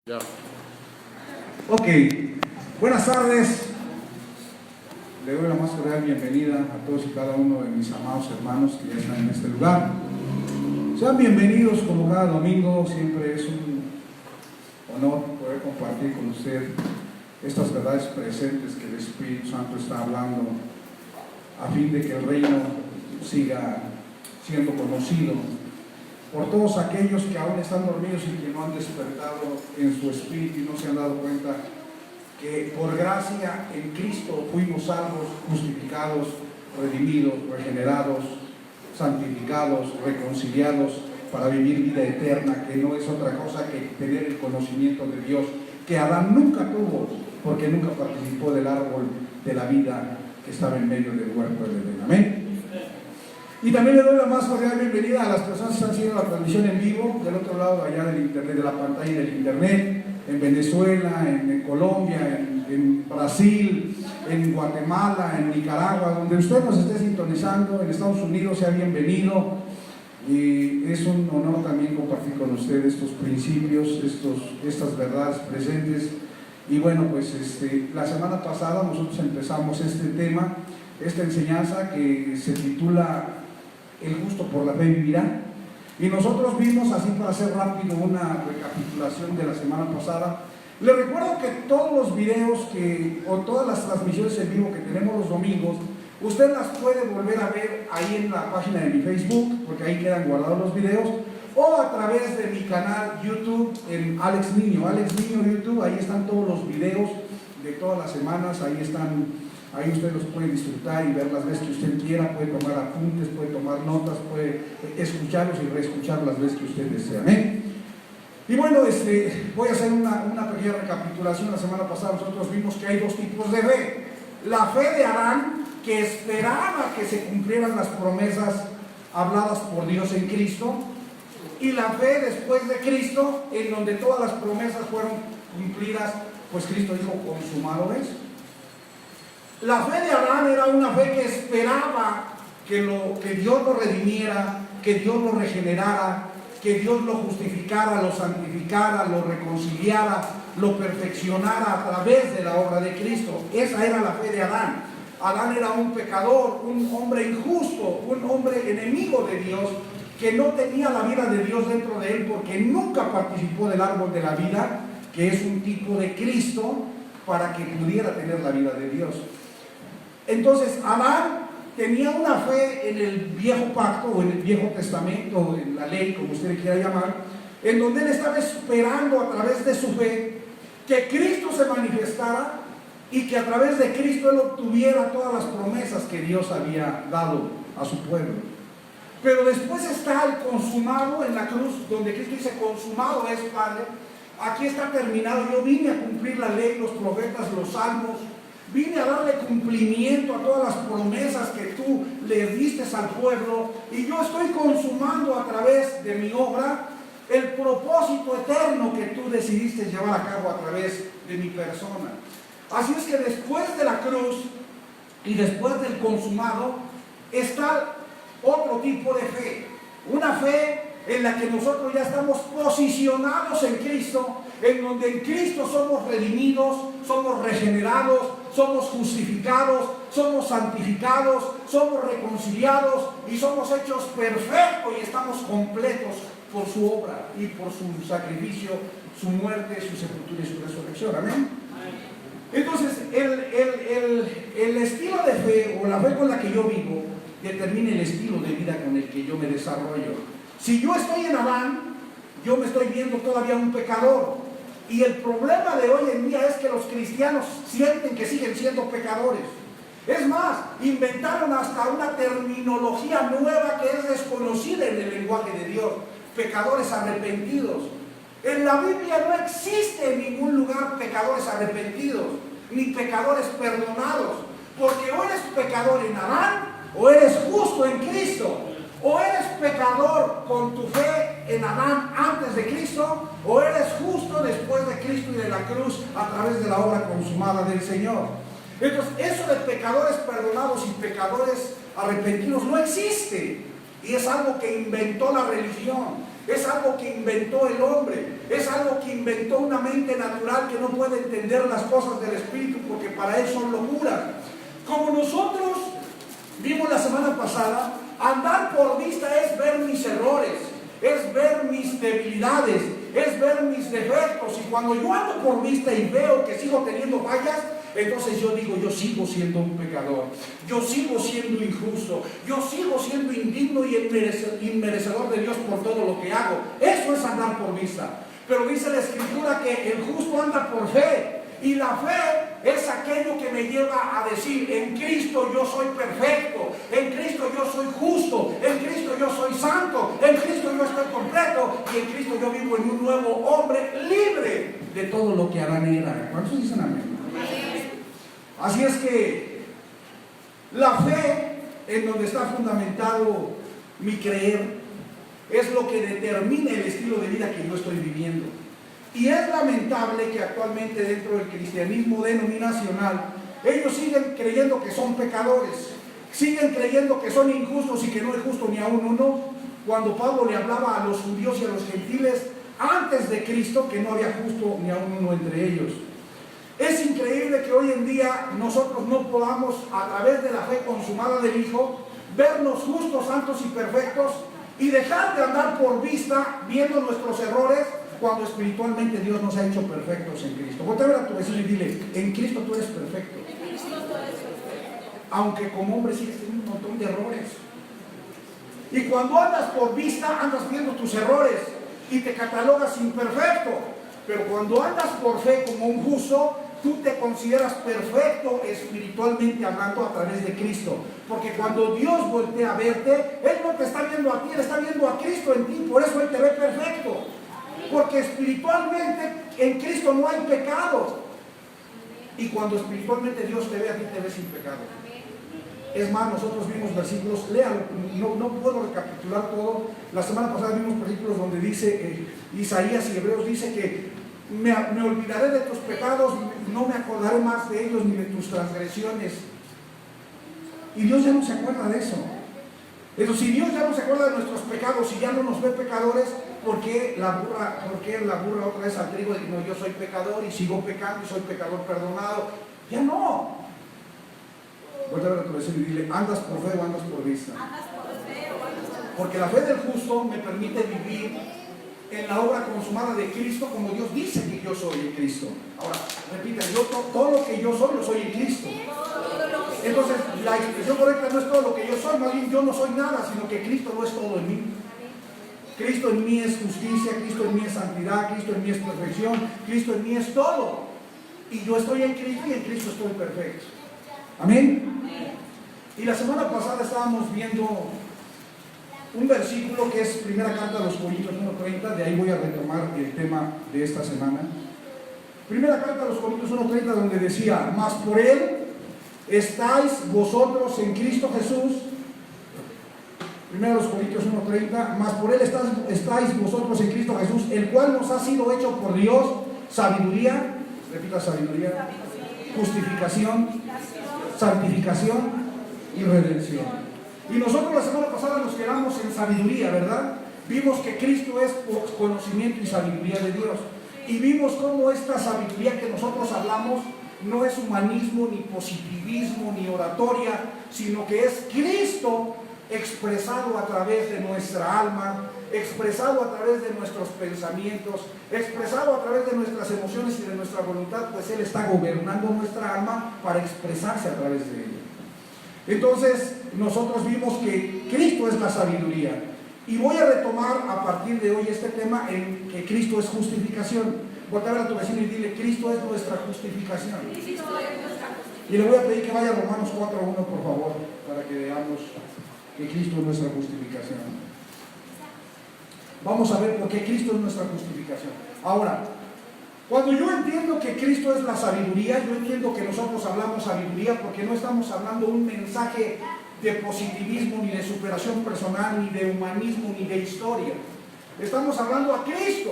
Ya. Ok, buenas tardes. Le doy la más cordial bienvenida a todos y cada uno de mis amados hermanos que ya están en este lugar. Sean bienvenidos como cada domingo. Siempre es un honor poder compartir con usted estas verdades presentes que el Espíritu Santo está hablando a fin de que el reino siga siendo conocido por todos aquellos que aún están dormidos y que no han despertado en su espíritu y no se han dado cuenta que por gracia en Cristo fuimos salvos, justificados, redimidos, regenerados, santificados, reconciliados para vivir vida eterna, que no es otra cosa que tener el conocimiento de Dios, que Adán nunca tuvo, porque nunca participó del árbol de la vida que estaba en medio del huerto del Edén. Amén. Y también le doy la más cordial bienvenida a las personas que están haciendo la transmisión en vivo del otro lado allá del internet, de la pantalla del internet, en Venezuela, en Colombia, en Brasil, en Guatemala, en Nicaragua, donde usted nos esté sintonizando, en Estados Unidos, sea bienvenido. Y es un honor también compartir con usted estos principios, estas verdades presentes. Y bueno, pues la semana pasada nosotros empezamos este tema, esta enseñanza que se titula El justo por la fe vivirá. Y nosotros vimos, así para hacer rápido una recapitulación de la semana pasada, le recuerdo que todos los videos o todas las transmisiones en vivo que tenemos los domingos, usted las puede volver a ver ahí en la página de mi Facebook, porque ahí quedan guardados los videos, o a través de mi canal YouTube en Alex Niño YouTube. Ahí están todos los videos de todas las semanas, ahí están. Ahí usted los puede disfrutar y ver las veces que usted quiera, puede tomar apuntes, puede tomar notas, puede escucharlos y reescuchar las veces que usted desea. ¿Eh? Y bueno, voy a hacer una pequeña recapitulación. La semana pasada nosotros vimos que hay dos tipos de fe. La fe de Adán, que esperaba que se cumplieran las promesas habladas por Dios en Cristo, y la fe después de Cristo, en donde todas las promesas fueron cumplidas, pues Cristo dijo, consumado es. La fe de Adán era una fe que esperaba que Dios lo redimiera, que Dios lo regenerara, que Dios lo justificara, lo santificara, lo reconciliara, lo perfeccionara a través de la obra de Cristo. Esa era la fe de Adán. Adán era un pecador, un hombre injusto, un hombre enemigo de Dios, que no tenía la vida de Dios dentro de él porque nunca participó del árbol de la vida, que es un tipo de Cristo, para que pudiera tener la vida de Dios. Entonces, Adán tenía una fe en el viejo pacto o en el viejo testamento, o en la ley, como usted le quiera llamar, en donde él estaba esperando a través de su fe que Cristo se manifestara y que a través de Cristo él obtuviera todas las promesas que Dios había dado a su pueblo. Pero después está el consumado en la cruz, donde Cristo dice, consumado es, Padre, aquí está terminado, yo vine a cumplir la ley, los profetas, los salmos. Vine a darle cumplimiento a todas las promesas que tú le diste al pueblo, y yo estoy consumando a través de mi obra el propósito eterno que tú decidiste llevar a cabo a través de mi persona. Así es que después de la cruz y después del consumado está otro tipo de fe, una fe en la que nosotros ya estamos posicionados en Cristo, en donde en Cristo somos redimidos, somos regenerados, somos justificados, somos santificados, somos reconciliados y somos hechos perfectos y estamos completos por su obra y por su sacrificio, su muerte, su sepultura y su resurrección. Amén. Entonces, el estilo de fe o la fe con la que yo vivo determina el estilo de vida con el que yo me desarrollo. Si yo estoy en Adán, yo me estoy viendo todavía un pecador. Y el problema de hoy en día es que los cristianos sienten que siguen siendo pecadores. Es más, inventaron hasta una terminología nueva que es desconocida en el lenguaje de Dios: pecadores arrepentidos. En la Biblia no existe en ningún lugar pecadores arrepentidos, ni pecadores perdonados. Porque o eres pecador en Adán, o eres justo en Cristo. O eres pecador con tu fe en Adán antes de Cristo, o eres justo después de Cristo y de la cruz a través de la obra consumada del Señor. Entonces, eso de pecadores perdonados y pecadores arrepentidos no existe. Y es algo que inventó la religión. Es algo que inventó el hombre, es algo que inventó una mente natural que no puede entender las cosas del Espíritu porque para él son locuras. Como nosotros vimos la semana pasada, andar por vista es ver mis errores, es ver mis debilidades, es ver mis defectos. Y cuando yo ando por vista y veo que sigo teniendo fallas, entonces yo digo, yo sigo siendo un pecador, yo sigo siendo injusto, yo sigo siendo indigno y inmerecedor de Dios por todo lo que hago. Eso es andar por vista. Pero dice la Escritura que el justo anda por fe. Y la fe es aquello que me lleva a decir, en Cristo yo soy perfecto, en Cristo yo soy justo, en Cristo yo soy santo, en Cristo yo estoy completo y en Cristo yo vivo en un nuevo hombre libre de todo lo que Adán era. ¿Cuántos dicen amén? Así es que la fe, en donde está fundamentado mi creer, es lo que determina el estilo de vida que yo estoy viviendo. Y es lamentable que actualmente dentro del cristianismo denominacional ellos siguen creyendo que son pecadores, siguen creyendo que son injustos y que no es justo ni aún uno, cuando Pablo le hablaba a los judíos y a los gentiles antes de Cristo que no había justo ni aún uno entre ellos. Es increíble que hoy en día nosotros no podamos, a través de la fe consumada del Hijo, vernos justos, santos y perfectos y dejar de andar por vista viendo nuestros errores, cuando espiritualmente Dios nos ha hecho perfectos en Cristo. Voltea a ver a tu vecino y dile, en Cristo tú eres perfecto. Aunque como hombre sigues teniendo un montón de errores. Y cuando andas por vista, andas viendo tus errores y te catalogas imperfecto. Pero cuando andas por fe como un justo, tú te consideras perfecto espiritualmente hablando a través de Cristo. Porque cuando Dios voltea a verte, Él no te está viendo a ti, Él está viendo a Cristo en ti. Por eso Él te ve perfecto. Porque espiritualmente en Cristo no hay pecado. Y cuando espiritualmente Dios te ve a ti, te ve sin pecado. Es más, nosotros vimos versículos, léanlo, no puedo recapitular todo. La semana pasada vimos versículos donde dice, Isaías y Hebreos dice que me olvidaré de tus pecados, no me acordaré más de ellos ni de tus transgresiones. Y Dios ya no se acuerda de eso. Pero si Dios ya no se acuerda de nuestros pecados y ya no nos ve pecadores, ¿por qué la burra otra vez al trigo de que no, yo soy pecador y sigo pecando y soy pecador perdonado? Ya no. Vuelve a ver a tu vecino y dile, ¿andas por fe o andas por vista? Porque la fe del justo me permite vivir en la obra consumada de Cristo como Dios dice que yo soy en Cristo. Ahora, repita, todo lo que yo soy, lo soy en Cristo. Entonces, la expresión correcta no es todo lo que yo soy, más bien yo no soy nada, sino que Cristo no es todo en mí. Cristo en mí es justicia, Cristo en mí es santidad, Cristo en mí es perfección, Cristo en mí es todo. Y yo estoy en Cristo y en Cristo estoy perfecto. ¿Amén? Y la semana pasada estábamos viendo un versículo que es primera carta a los Corintios 1:30, de ahí voy a retomar el tema de esta semana. Primera carta a los Corintios 1:30, donde decía, mas por Él estáis vosotros en Cristo Jesús. Primera los Corintios 1:30, mas por Él estáis vosotros en Cristo Jesús, el cual nos ha sido hecho por Dios sabiduría, repita sabiduría, justificación, santificación y redención. Y nosotros la semana pasada nos quedamos en sabiduría, ¿verdad? Vimos que Cristo es conocimiento y sabiduría de Dios. Y vimos cómo esta sabiduría que nosotros hablamos no es humanismo, ni positivismo, ni oratoria, sino que es Cristo expresado a través de nuestra alma, expresado a través de nuestros pensamientos, expresado a través de nuestras emociones y de nuestra voluntad, pues Él está gobernando nuestra alma para expresarse a través de ella. Entonces, nosotros vimos que Cristo es la sabiduría. Y voy a retomar a partir de hoy este tema en que Cristo es justificación. Voltea a ver a tu vecino y dile, Cristo es nuestra justificación. Y le voy a pedir que vaya a Romanos 4:1, por favor, para que veamos que Cristo es nuestra justificación. Vamos a ver por qué Cristo es nuestra justificación. Ahora, cuando yo entiendo que Cristo es la sabiduría, yo entiendo que nosotros hablamos sabiduría porque no estamos hablando un mensaje de positivismo, ni de superación personal, ni de humanismo, ni de historia. Estamos hablando a Cristo.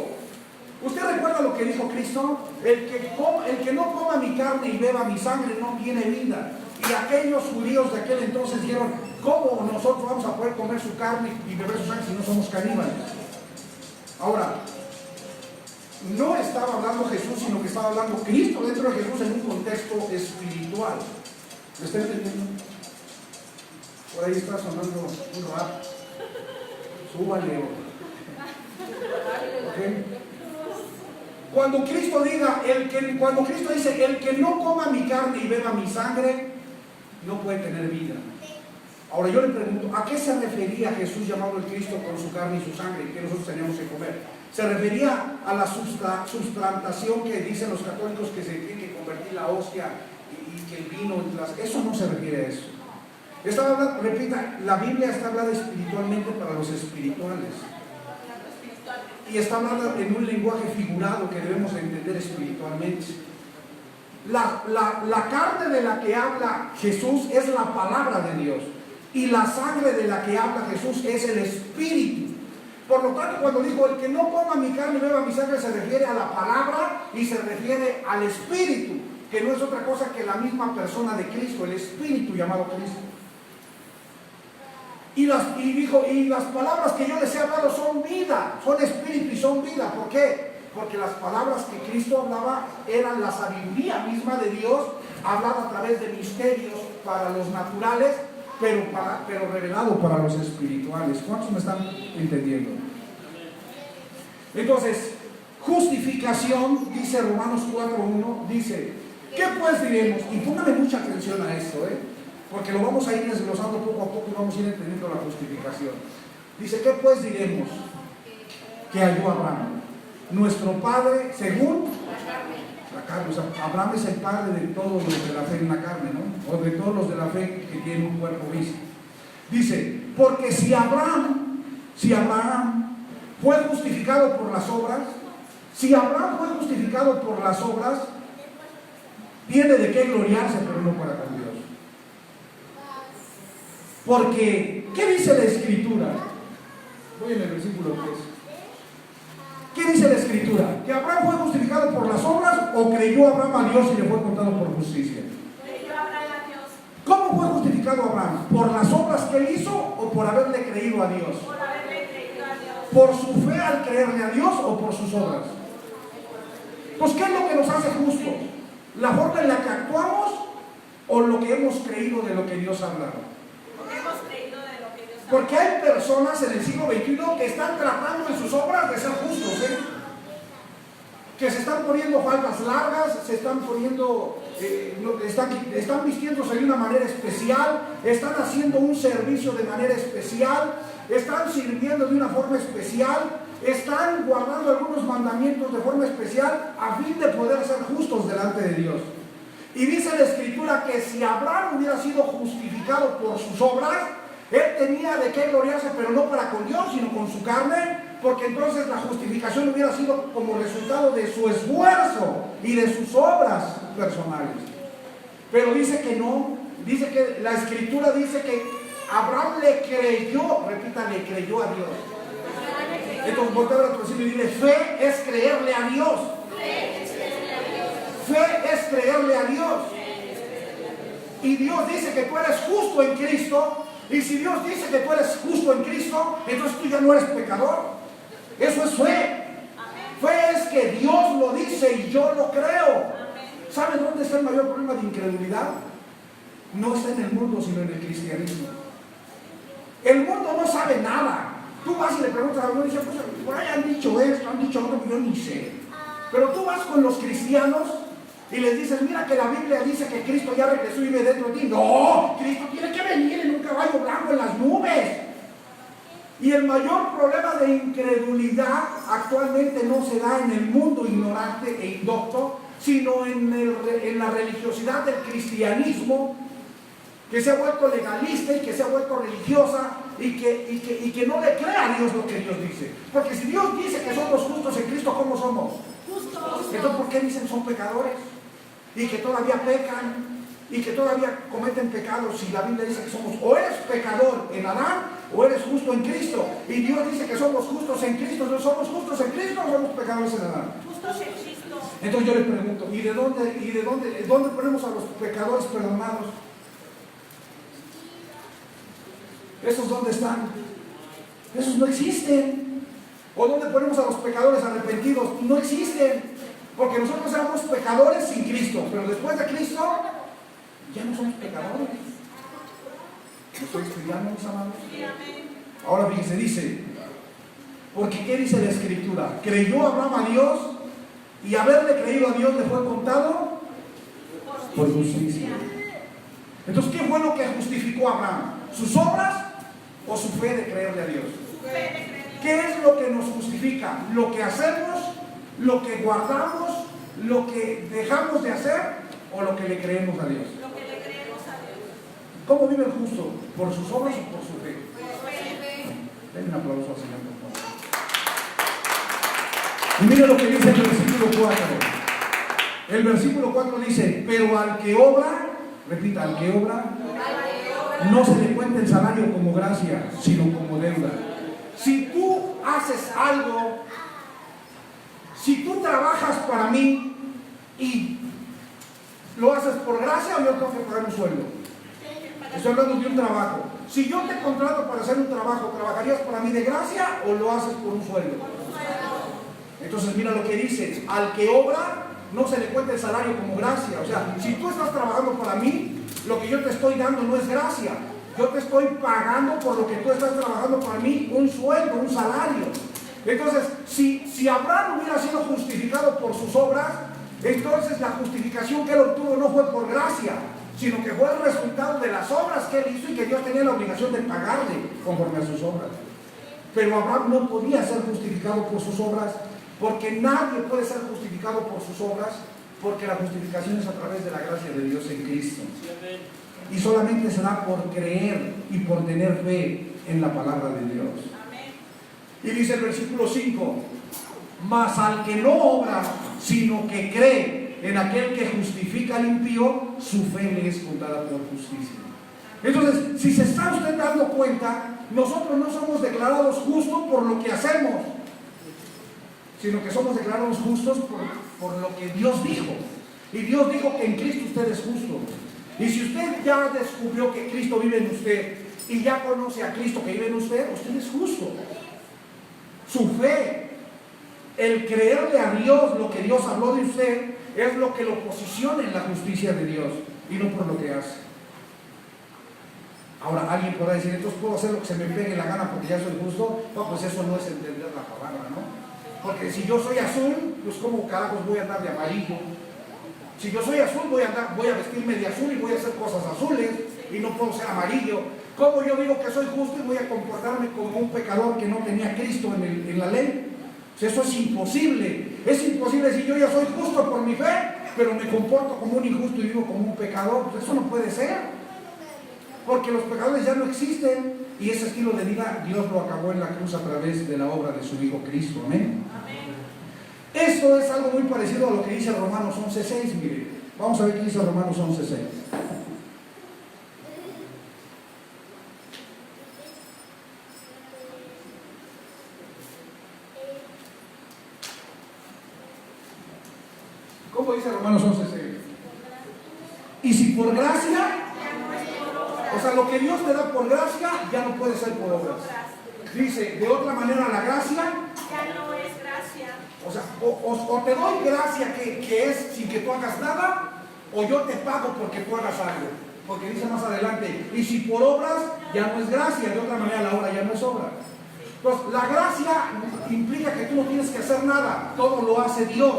¿Usted recuerda lo que dijo Cristo? El que no coma mi carne y beba mi sangre no tiene vida. Y aquellos judíos de aquel entonces dijeron, ¿cómo nosotros vamos a poder comer su carne y beber su sangre si no somos caníbales? Ahora, no estaba hablando Jesús, sino que estaba hablando Cristo dentro de Jesús en un contexto espiritual. ¿Me está entendiendo? Por ahí está sonando un rap. Súbale. ¿Okay? Cuando Cristo dice, el que no coma mi carne y beba mi sangre, no puede tener vida. Ahora yo le pregunto, ¿a qué se refería Jesús llamado el Cristo con su carne y su sangre que nosotros teníamos que comer? ¿Se refería a la susplantación que dicen los católicos que se tiene que convertir la hostia y que el vino? Eso no se refiere a eso. Está hablando, repita, la Biblia está hablando espiritualmente para los espirituales. Y está hablando en un lenguaje figurado que debemos entender espiritualmente. La carne de la que habla Jesús es la palabra de Dios. Y la sangre de la que habla Jesús es el Espíritu. Por lo tanto, cuando dijo, el que no coma mi carne y beba mi sangre, se refiere a la palabra y se refiere al Espíritu, que no es otra cosa que la misma persona de Cristo, el Espíritu llamado Cristo. Y las palabras que yo les he hablado son vida, son espíritu y son vida. ¿Por qué? Porque las palabras que Cristo hablaba eran la sabiduría misma de Dios, hablada a través de misterios para los naturales, pero revelado para los espirituales. ¿Cuántos me están entendiendo? Entonces, justificación, dice Romanos 4:1, dice, ¿qué pues diremos? Y póngale mucha atención a esto, porque lo vamos a ir desglosando poco a poco y vamos a ir entendiendo la justificación. Dice, ¿qué pues diremos? Que halló Abraham, nuestro padre según la carne. O sea, Abraham es el padre de todos los de la fe en la carne, ¿no? O de todos los de la fe que tienen un cuerpo físico. Dice, porque si Abraham fue justificado por las obras, tiene de qué gloriarse, pero no para con Dios. Porque, ¿qué dice la Escritura? Voy en el versículo 3. ¿Qué dice la Escritura? ¿Que Abraham fue justificado por las obras o creyó Abraham a Dios y le fue contado por justicia? Creyó Abraham a Dios. ¿Cómo fue justificado Abraham? ¿Por las obras que él hizo o por haberle creído a Dios? Por haberle creído a Dios. ¿Por su fe al creerle a Dios o por sus obras? Pues, ¿qué es lo que nos hace justos? ¿La forma en la que actuamos o lo que hemos creído de lo que Dios ha hablado? Porque hay personas en el siglo XXI que están tratando en sus obras de ser justos, que se están poniendo faldas largas, se están poniendo, están vistiéndose de una manera especial, están haciendo un servicio de manera especial, están sirviendo de una forma especial, están guardando algunos mandamientos de forma especial a fin de poder ser justos delante de Dios. Y dice la Escritura que si Abraham hubiera sido justificado por sus obras, él tenía de qué gloriarse, pero no para con Dios, sino con su carne, porque entonces la justificación hubiera sido como resultado de su esfuerzo y de sus obras personales. Pero dice que no, dice que la Escritura dice que Abraham le creyó, repita, le creyó a Dios. Entonces voltea a tu vecino y dile, fe es creerle a Dios. Fe es creerle a Dios. Y Dios dice que tú eres justo en Cristo. Y si Dios dice que tú eres justo en Cristo, entonces tú ya no eres pecador. Eso es fe. Fe es que Dios lo dice y yo lo creo. ¿Saben dónde está el mayor problema de incredulidad? No está en el mundo, sino en el cristianismo. El mundo no sabe nada. Tú vas y le preguntas a alguien y dices, pues por ahí han dicho esto, han dicho otro, yo ni sé. Pero tú vas con los cristianos y les dices, mira que la Biblia dice que Cristo ya regresó y vive dentro de ti. No, Cristo tiene que venir en un caballo blanco en las nubes. Y el mayor problema de incredulidad actualmente no se da en el mundo ignorante e indocto, sino en la religiosidad del cristianismo, que se ha vuelto legalista y que se ha vuelto religiosa y que no le cree a Dios lo que Dios dice. Porque si Dios dice que somos justos en Cristo, ¿cómo somos? Justos. Entonces, ¿por qué dicen son pecadores? Y que todavía pecan y que todavía cometen pecados, si la Biblia dice que somos o eres pecador en Adán o eres justo en Cristo, y Dios dice que somos justos en Cristo. ¿No somos justos en Cristo o somos pecadores en Adán? Justos en Cristo. Entonces yo le pregunto, ¿y de dónde ponemos a los pecadores perdonados? ¿Esos dónde están? Esos no existen. ¿O dónde ponemos a los pecadores arrepentidos? No existen, porque nosotros éramos pecadores sin Cristo, pero después de Cristo ya no somos pecadores. ¿Me estoy explicando, mis amados? Ahora fíjense, dice, porque ¿qué dice la Escritura? Creyó Abraham a Dios y haberle creído a Dios le fue contado por justicia. Entonces, ¿qué fue lo que justificó a Abraham? ¿Sus obras o su fe de creerle a Dios? ¿Qué es lo que nos justifica? ¿Lo que hacemos? ¿Lo que guardamos? ¿Lo que dejamos de hacer? ¿O lo que le creemos a Dios? Lo que le creemos a Dios. ¿Cómo vive el justo? ¿Por sus obras o por su fe? Den un aplauso al Señor, por favor. Y mire lo que dice el versículo 4. El versículo 4 dice, pero al que obra, repita, al que obra, no se le cuenta el salario como gracia, sino como deuda. Si tú haces algo, si tú trabajas para mí y lo haces por gracia, o yo tengo que pagar un sueldo. Estoy hablando de un trabajo. Si yo te contrato para hacer un trabajo, ¿trabajarías para mí de gracia o lo haces por un sueldo? Entonces mira lo que dice, al que obra no se le cuenta el salario como gracia. O sea, si tú estás trabajando para mí, lo que yo te estoy dando no es gracia. Yo te estoy pagando por lo que tú estás trabajando para mí, un sueldo, un salario. Entonces, si Abraham hubiera sido justificado por sus obras, entonces la justificación que él obtuvo no fue por gracia, sino que fue el resultado de las obras que él hizo y que Dios tenía la obligación de pagarle conforme a sus obras. Pero Abraham no podía ser justificado por sus obras, porque nadie puede ser justificado por sus obras, porque la justificación es a través de la gracia de Dios en Cristo. Y solamente se da por creer y por tener fe en la palabra de Dios. Y dice el versículo 5, mas al que no obra, sino que cree en aquel que justifica al impío, su fe le es contada por justicia. Entonces, si se está usted dando cuenta, nosotros no somos declarados justos por lo que hacemos, sino que somos declarados justos por lo que Dios dijo. Y Dios dijo que en Cristo usted es justo. Y si usted ya descubrió que Cristo vive en usted y ya conoce a Cristo que vive en usted, usted es justo. Su fe, el creerle a Dios lo que Dios habló de usted, es lo que lo posiciona en la justicia de Dios y no por lo que hace. Ahora alguien podrá decir, entonces puedo hacer lo que se me pegue la gana porque ya soy justo. No, pues eso no es entender la palabra, ¿no? Porque si yo soy azul, pues ¿cómo carajos voy a andar de amarillo? Si yo soy azul, voy a vestirme de azul y voy a hacer cosas azules y no puedo ser amarillo. ¿Cómo yo digo que soy justo y voy a comportarme como un pecador que no tenía a Cristo en la ley? Pues eso es imposible. Es imposible decir yo ya soy justo por mi fe, pero me comporto como un injusto y vivo como un pecador. Pues eso no puede ser. Porque los pecadores ya no existen y ese estilo de vida Dios lo acabó en la cruz a través de la obra de su Hijo Cristo. Amén. Esto es algo muy parecido a lo que dice Romanos 11:6. Mire, vamos a ver qué dice Romanos 11:6. ¿Cómo dice Romanos 11:6? Y si por gracia, o sea, lo que Dios te da por gracia ya no puede ser por obras. Dice, de otra manera la gracia ya no es gracia. O sea, o te doy gracia que es sin que tú hagas nada, o yo te pago porque tú hagas algo. Porque dice más adelante, y si por obras ya no es gracia, de otra manera la obra ya no es obra. Entonces, la gracia implica que tú no tienes que hacer nada, todo lo hace Dios.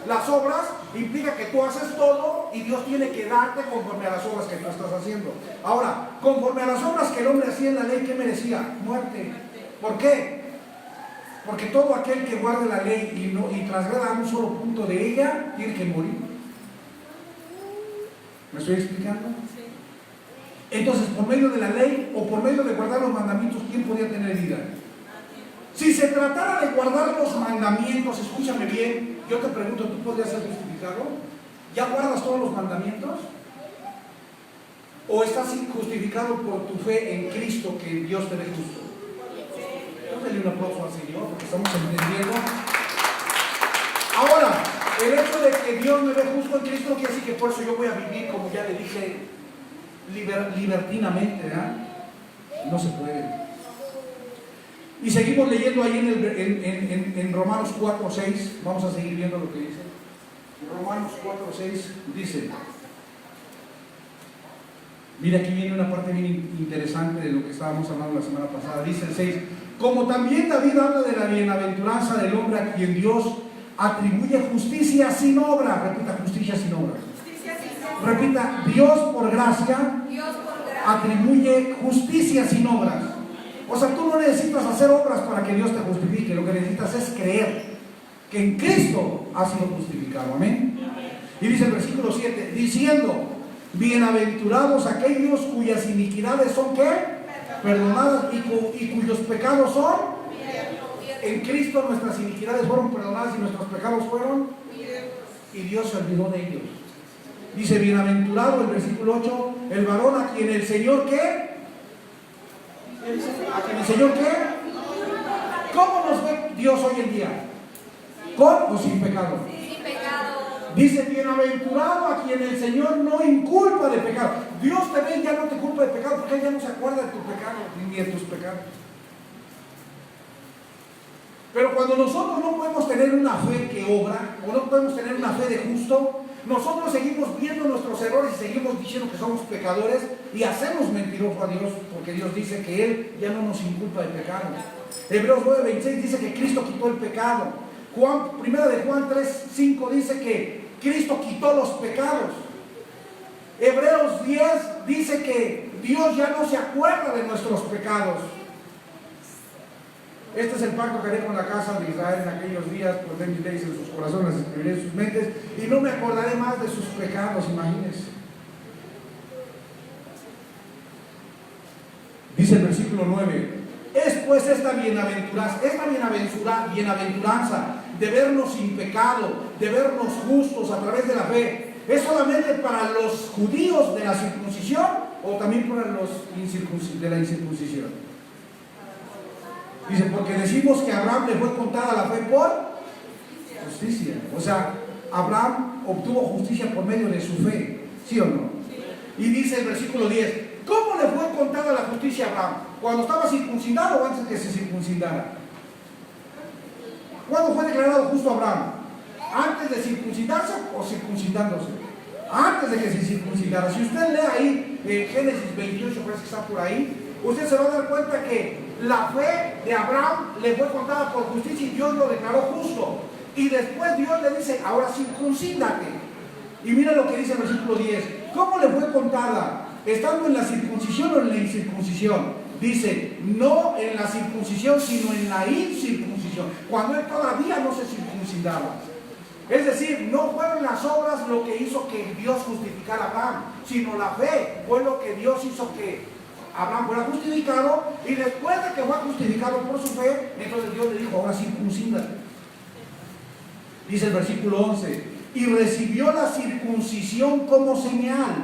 Las obras implica que tú haces todo y Dios tiene que darte conforme a las obras que tú estás haciendo. Ahora, conforme a las obras que el hombre hacía en la ley, ¿qué merecía? Muerte. ¿Por qué? Porque todo aquel que guarde la ley y trasgreda un solo punto de ella, tiene que morir. ¿Me estoy explicando? Sí. Entonces, por medio de la ley o por medio de guardar los mandamientos, ¿quién podía tener vida? Si se tratara de guardar los mandamientos, escúchame bien, yo te pregunto, ¿tú podrías ser justificado? ¿Ya guardas todos los mandamientos? ¿O estás justificado por tu fe en Cristo que Dios te ve justo? Dale un aplauso al Señor porque estamos entendiendo. Ahora, el hecho de que Dios me ve justo en Cristo no quiere decir que por eso yo voy a vivir, como ya le dije, libertinamente, ¿verdad? No se puede. Y seguimos leyendo ahí en Romanos 4:6. Vamos a seguir viendo lo que dice. Romanos 4:6 dice, mira, aquí viene una parte bien interesante de lo que estábamos hablando la semana pasada. Dice el 6, como también David habla de la bienaventuranza del hombre a quien Dios atribuye justicia sin obra. Repita, justicia sin obra. Repita, Dios por gracia atribuye justicia sin obras. O sea, tú no necesitas hacer obras para que Dios te justifique. Lo que necesitas es creer que en Cristo has sido justificado. Amén. Y dice el versículo 7, diciendo, bienaventurados aquellos cuyas iniquidades son ¿qué? Perdonadas y cuyos pecados son. En Cristo nuestras iniquidades fueron perdonadas y nuestros pecados fueron. Y Dios se olvidó de ellos. Dice, bienaventurado, el versículo 8, el varón a quien el Señor ¿qué? ¿A quien el Señor qué? ¿Cómo nos ve Dios hoy en día? ¿Con o sin pecado? Sin pecado. Dice, bienaventurado a quien el Señor no inculpa de pecado. Dios te ve y ya no te culpa de pecado, porque Él ya no se acuerda de tu pecado ni de tus pecados. Pero cuando nosotros no podemos tener una fe que obra, o no podemos tener una fe de justo, nosotros seguimos viendo nuestros errores y seguimos diciendo que somos pecadores y hacemos mentiroso a Dios, porque Dios dice que Él ya no nos inculpa de pecado. Hebreos 9:26 dice que Cristo quitó el pecado. Primera de Juan 3:5 dice que Cristo quitó los pecados. Hebreos 10 dice que Dios ya no se acuerda de nuestros pecados. Este es el pacto que haré con la casa de Israel en aquellos días, pues mis leyes en sus corazones, las escribiré en sus mentes, y no me acordaré más de sus pecados, imagínense. Dice el versículo 9, es pues esta bienaventuranza de vernos sin pecado, de vernos justos a través de la fe, ¿es solamente para los judíos de la circuncisión o también para los de la incircuncisión? Dice, porque decimos que a Abraham le fue contada la fe por justicia. O sea, Abraham obtuvo justicia por medio de su fe, ¿sí o no? Y dice el versículo 10, ¿cómo le fue contada la justicia a Abraham? ¿Cuando estaba circuncidado o antes de que se circuncidara? ¿Cuándo fue declarado justo Abraham? ¿Antes de circuncidarse o circuncidándose? Antes de que se circuncidara. Si usted lee ahí Génesis 28, parece que está por ahí, usted se va a dar cuenta que la fe de Abraham le fue contada por justicia y Dios lo declaró justo. Y después Dios le dice, ahora circuncídate. Y mira lo que dice el versículo 10. ¿Cómo le fue contada? ¿Estando en la circuncisión o en la incircuncisión? Dice, no en la circuncisión, sino en la incircuncisión. Cuando él todavía no se circuncidaba. Es decir, no fueron las obras lo que hizo que Dios justificara a Abraham, sino la fe fue lo que Dios hizo que Abraham fuera justificado, y después de que fue justificado por su fe, entonces Dios le dijo, ahora circuncídate. Dice el versículo 11, y recibió la circuncisión como señal,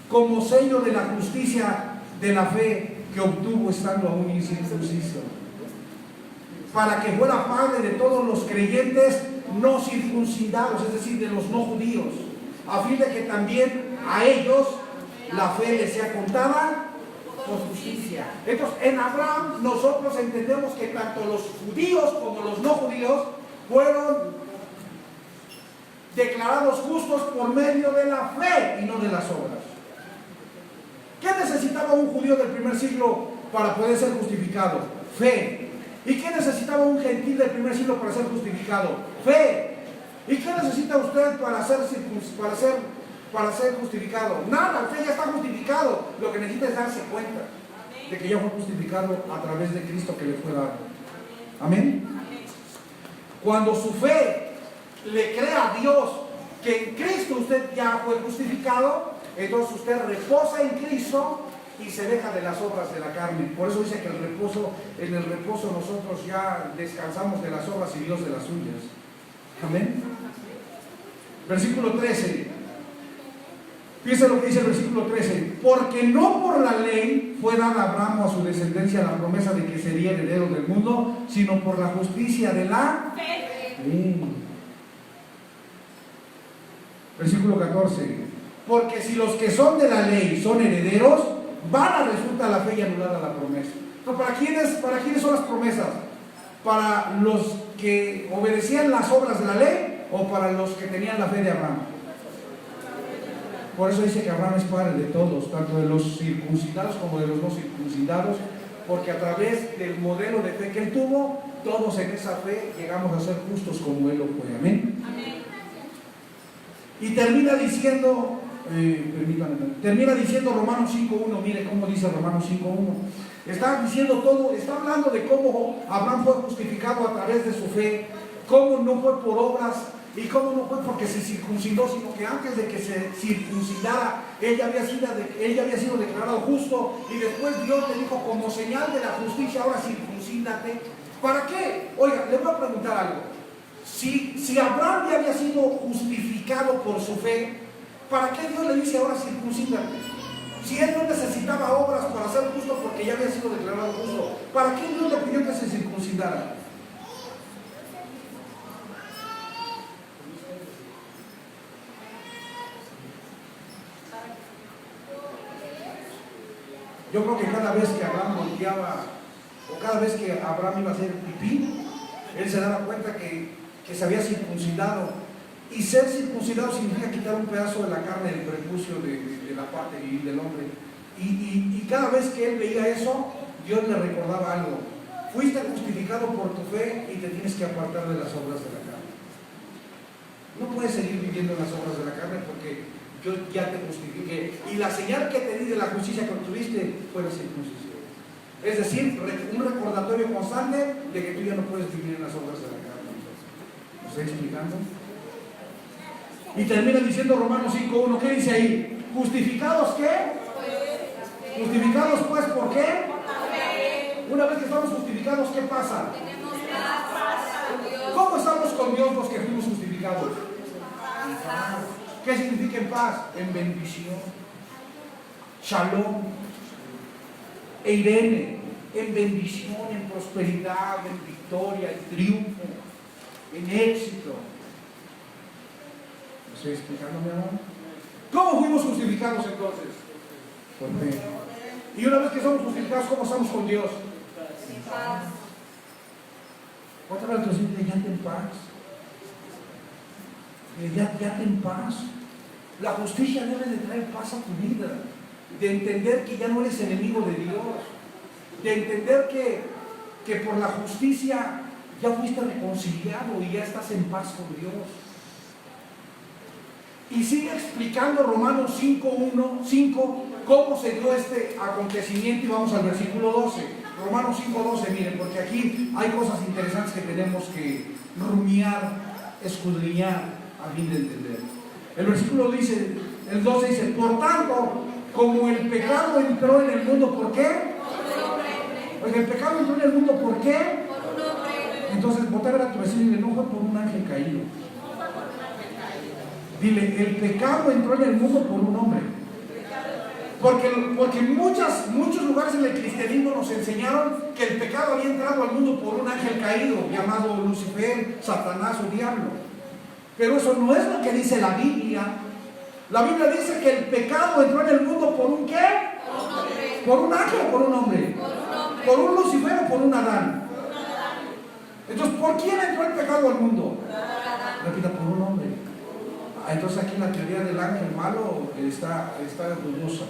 como sello de la justicia de la fe que obtuvo estando aún incircunciso, para que fuera padre de todos los creyentes no circuncidados, es decir, de los no judíos, a fin de que también a ellos la fe les sea contada por justicia. Entonces, en Abraham nosotros entendemos que tanto los judíos como los no judíos fueron declarados justos por medio de la fe y no de las obras. ¿Qué necesitaba un judío del primer siglo para poder ser justificado? Fe. ¿Y qué necesitaba un gentil del primer siglo para ser justificado? Fe. ¿Y qué necesita usted para ser justificado? Nada, usted ya está justificado. Lo que necesita es darse cuenta de que ya fue justificado a través de Cristo que le fue dado. Amén. Cuando su fe le crea a Dios que en Cristo usted ya fue justificado, entonces usted reposa en Cristo y se deja de las obras de la carne. Por eso dice que en el reposo nosotros ya descansamos de las obras y Dios de las suyas. Amén. Versículo 13. Fíjense lo que dice el versículo 13. Porque no por la ley fue dada a Abraham o a su descendencia la promesa de que sería heredero del mundo, sino por la justicia de la fe. Versículo 14. Porque si los que son de la ley son herederos, vana resulta la fe y anulada la promesa. Entonces, ¿para quiénes son las promesas? ¿Para los que obedecían las obras de la ley o para los que tenían la fe de Abraham? Por eso dice que Abraham es padre de todos, tanto de los circuncidados como de los no circuncidados, porque a través del modelo de fe que él tuvo, todos en esa fe llegamos a ser justos como él lo fue. Amén. Amén. Y termina diciendo, termina diciendo Romanos 5.1, mire cómo dice Romanos 5.1. Está diciendo todo, está hablando de cómo Abraham fue justificado a través de su fe, cómo no fue por obras y cómo no fue porque se circuncidó, sino que antes de que se circuncidara, él ya había sido declarado justo, y después Dios le dijo, como señal de la justicia, ahora circuncídate. ¿Para qué? Oiga, le voy a preguntar algo. Si Abraham ya había sido justificado por su fe, ¿para qué Dios le dice ahora circuncídate? Si él no necesitaba obras para ser justo porque ya había sido declarado justo, ¿para qué Dios le pidió que se circuncidara? Yo creo que cada vez que Abraham volteaba, o cada vez que Abraham iba a hacer pipí, él se daba cuenta que se había circuncidado. Y ser circuncidado significa quitar un pedazo de la carne del prepucio de la parte viril del hombre. Y cada vez que él veía eso, Dios le recordaba algo. Fuiste justificado por tu fe y te tienes que apartar de las obras de la carne. No puedes seguir viviendo en las obras de la carne porque yo ya te justifiqué. Y la señal que te di de la justicia que obtuviste fue la circuncisión. Es decir, un recordatorio constante de que tú ya no puedes vivir en las obras de la carne. ¿Me estoy explicando? Y termina diciendo Romanos 5.1, ¿qué dice ahí? ¿Justificados qué? ¿Justificados pues por qué? Una vez que estamos justificados, ¿qué pasa? ¿Cómo estamos con Dios los que fuimos justificados? En paz. ¿Qué significa en paz? En bendición. Shalom. Eirene. En bendición, en prosperidad, en victoria, en triunfo, en éxito. ¿Me estoy explicando, mi amor? ¿Cómo fuimos justificados entonces? Por fe. Y una vez que somos justificados, ¿cómo estamos con Dios? En paz. Otra vez la traducción de ya en paz. Ya en paz. La justicia debe de traer paz a tu vida. De entender que ya no eres enemigo de Dios. De entender que por la justicia ya fuiste reconciliado y ya estás en paz con Dios. Y sigue explicando Romanos 5 cómo se dio este acontecimiento, y vamos al versículo 12. Romanos 5:12, miren, porque aquí hay cosas interesantes que tenemos que rumiar, escudriñar a fin de entender. El versículo dice, el 12 dice, por tanto, como el pecado entró en el mundo, ¿por qué? Oiga, el pecado entró en el mundo, ¿por qué? Entonces, voltea a ver a tu vecino y dile, no fue por un ángel caído. Dile, el pecado entró en el mundo por un hombre. Porque muchos lugares en el cristianismo nos enseñaron que el pecado había entrado al mundo por un ángel caído, llamado Lucifer, Satanás o diablo. Pero eso no es lo que dice la Biblia. La Biblia dice que el pecado entró en el mundo por un ¿qué? ¿Por un ángel o por un hombre? ¿Por un Lucifer o por un Adán? Entonces, ¿por quién entró el pecado al mundo? Repita, por un hombre. Entonces aquí la teoría del ángel malo está dudosa.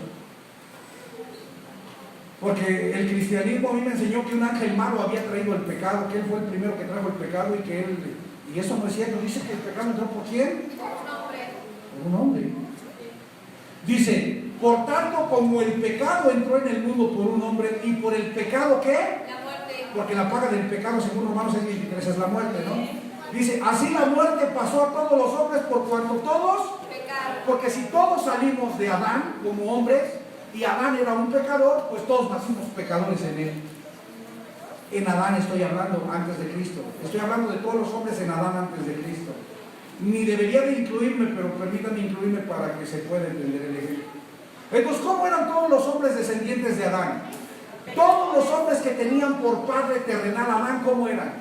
Porque el cristianismo a mí me enseñó que un ángel malo había traído el pecado, que él fue el primero que trajo el pecado y eso no es cierto. Dice que el pecado entró ¿por quién? Por un hombre. Dice, por tanto, como el pecado entró en el mundo por un hombre, y por el pecado ¿qué? La muerte. Porque la paga del pecado, según Romanos 6:23, es la muerte, ¿no? Dice, así la muerte pasó a todos los hombres por cuanto todos pecaron. Porque si todos salimos de Adán como hombres, y Adán era un pecador, pues todos nacimos pecadores en él. En Adán estoy hablando antes de Cristo. Estoy hablando de todos los hombres en Adán antes de Cristo. Ni debería de incluirme, pero permítanme incluirme para que se pueda entender el ejemplo. Entonces, ¿cómo eran todos los hombres descendientes de Adán? Todos los hombres que tenían por padre terrenal a Adán, ¿cómo eran?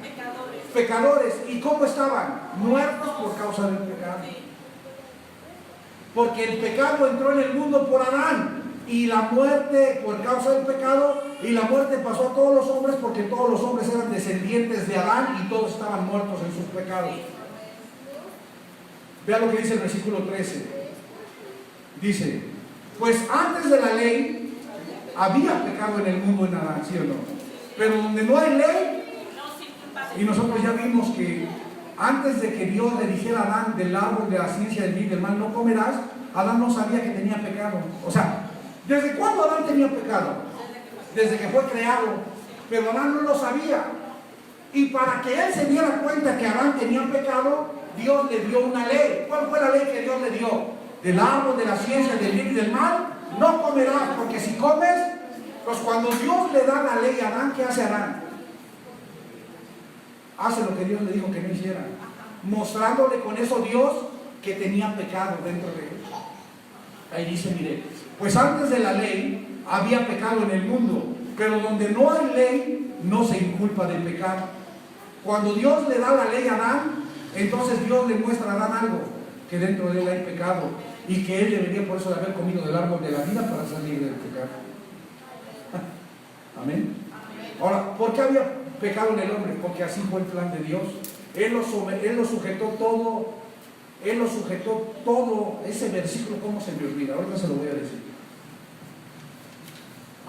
Pecadores. ¿Y cómo estaban? Muertos por causa del pecado. Porque el pecado entró en el mundo por Adán, y la muerte por causa del pecado Y la muerte pasó a todos los hombres porque todos los hombres eran descendientes de Adán y todos estaban muertos en sus pecados. Vea lo que dice el versículo 13. Dice, pues antes de la ley había pecado en el mundo en Adán, ¿sí o no? Pero donde no hay ley, y nosotros ya vimos que antes de que Dios le dijera a Adán del árbol de la ciencia del bien y del mal no comerás, Adán no sabía que tenía pecado. O sea, ¿desde cuándo Adán tenía pecado? Desde que fue creado, pero Adán no lo sabía. Y para que él se diera cuenta que Adán tenía pecado, Dios le dio una ley. ¿Cuál fue la ley que Dios le dio? Del árbol de la ciencia del bien y del mal no comerás, porque si comes, pues cuando Dios le da la ley a Adán, ¿qué hace Adán? Hace lo que Dios le dijo que no hiciera, mostrándole con eso Dios que tenía pecado dentro de él. Ahí dice, mire, pues antes de la ley había pecado en el mundo, pero donde no hay ley no se inculpa del pecado. Cuando Dios le da la ley a Adán, entonces Dios le muestra a Adán algo, que dentro de él hay pecado y que él debería por eso de haber comido del árbol de la vida para salir del pecado. Amén. Ahora, ¿por qué había pecado en el hombre? Porque así fue el plan de Dios. Él lo sujetó todo. Él lo sujetó todo. Ese versículo, ¿cómo se me olvida? Ahora se lo voy a decir.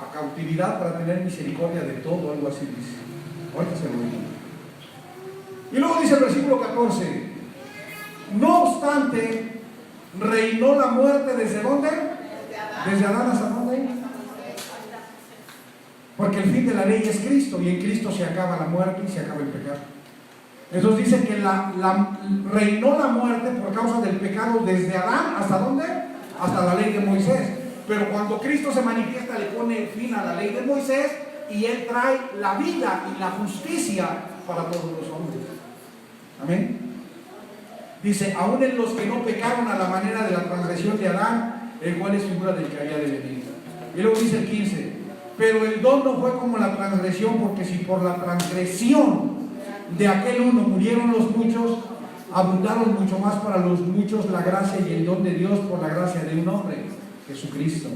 A cautividad para tener misericordia de todo, algo así dice. Ahorita se lo digo. Y luego dice el versículo 14: no obstante, reinó la muerte ¿desde dónde? Desde Adán hasta dónde. Porque el fin de la ley es Cristo, y en Cristo se acaba la muerte y se acaba el pecado. Entonces dice que reinó la muerte por causa del pecado desde Adán hasta dónde? Hasta la ley de Moisés. Pero cuando Cristo se manifiesta, le pone fin a la ley de Moisés y Él trae la vida y la justicia para todos los hombres. Amén. Dice, aún en los que no pecaron a la manera de la transgresión de Adán, el cual es figura del que había de venir. Y luego dice el 15, pero el don no fue como la transgresión, porque si por la transgresión de aquel uno murieron los muchos, abundaron mucho más para los muchos la gracia y el don de Dios por la gracia de un hombre, Jesucristo.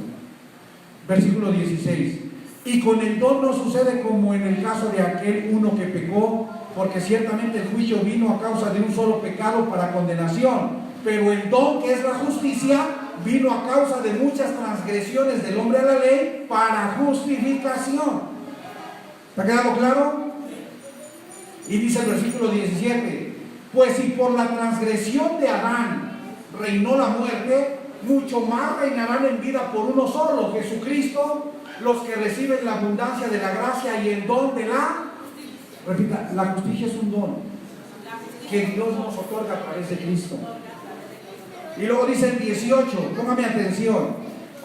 Versículo 16. Y con el don no sucede como en el caso de aquel uno que pecó, porque ciertamente el juicio vino a causa de un solo pecado para condenación, pero el don, que es la justicia, vino a causa de muchas transgresiones del hombre a la ley para justificación. ¿Está quedando claro? Y dice el versículo 17, pues si por la transgresión de Adán reinó la muerte, mucho más reinarán en vida por uno solo, Jesucristo, los que reciben la abundancia de la gracia y el don de repita, la justicia es un don que Dios nos otorga a través de Cristo. Y luego dice el 18, póngame atención,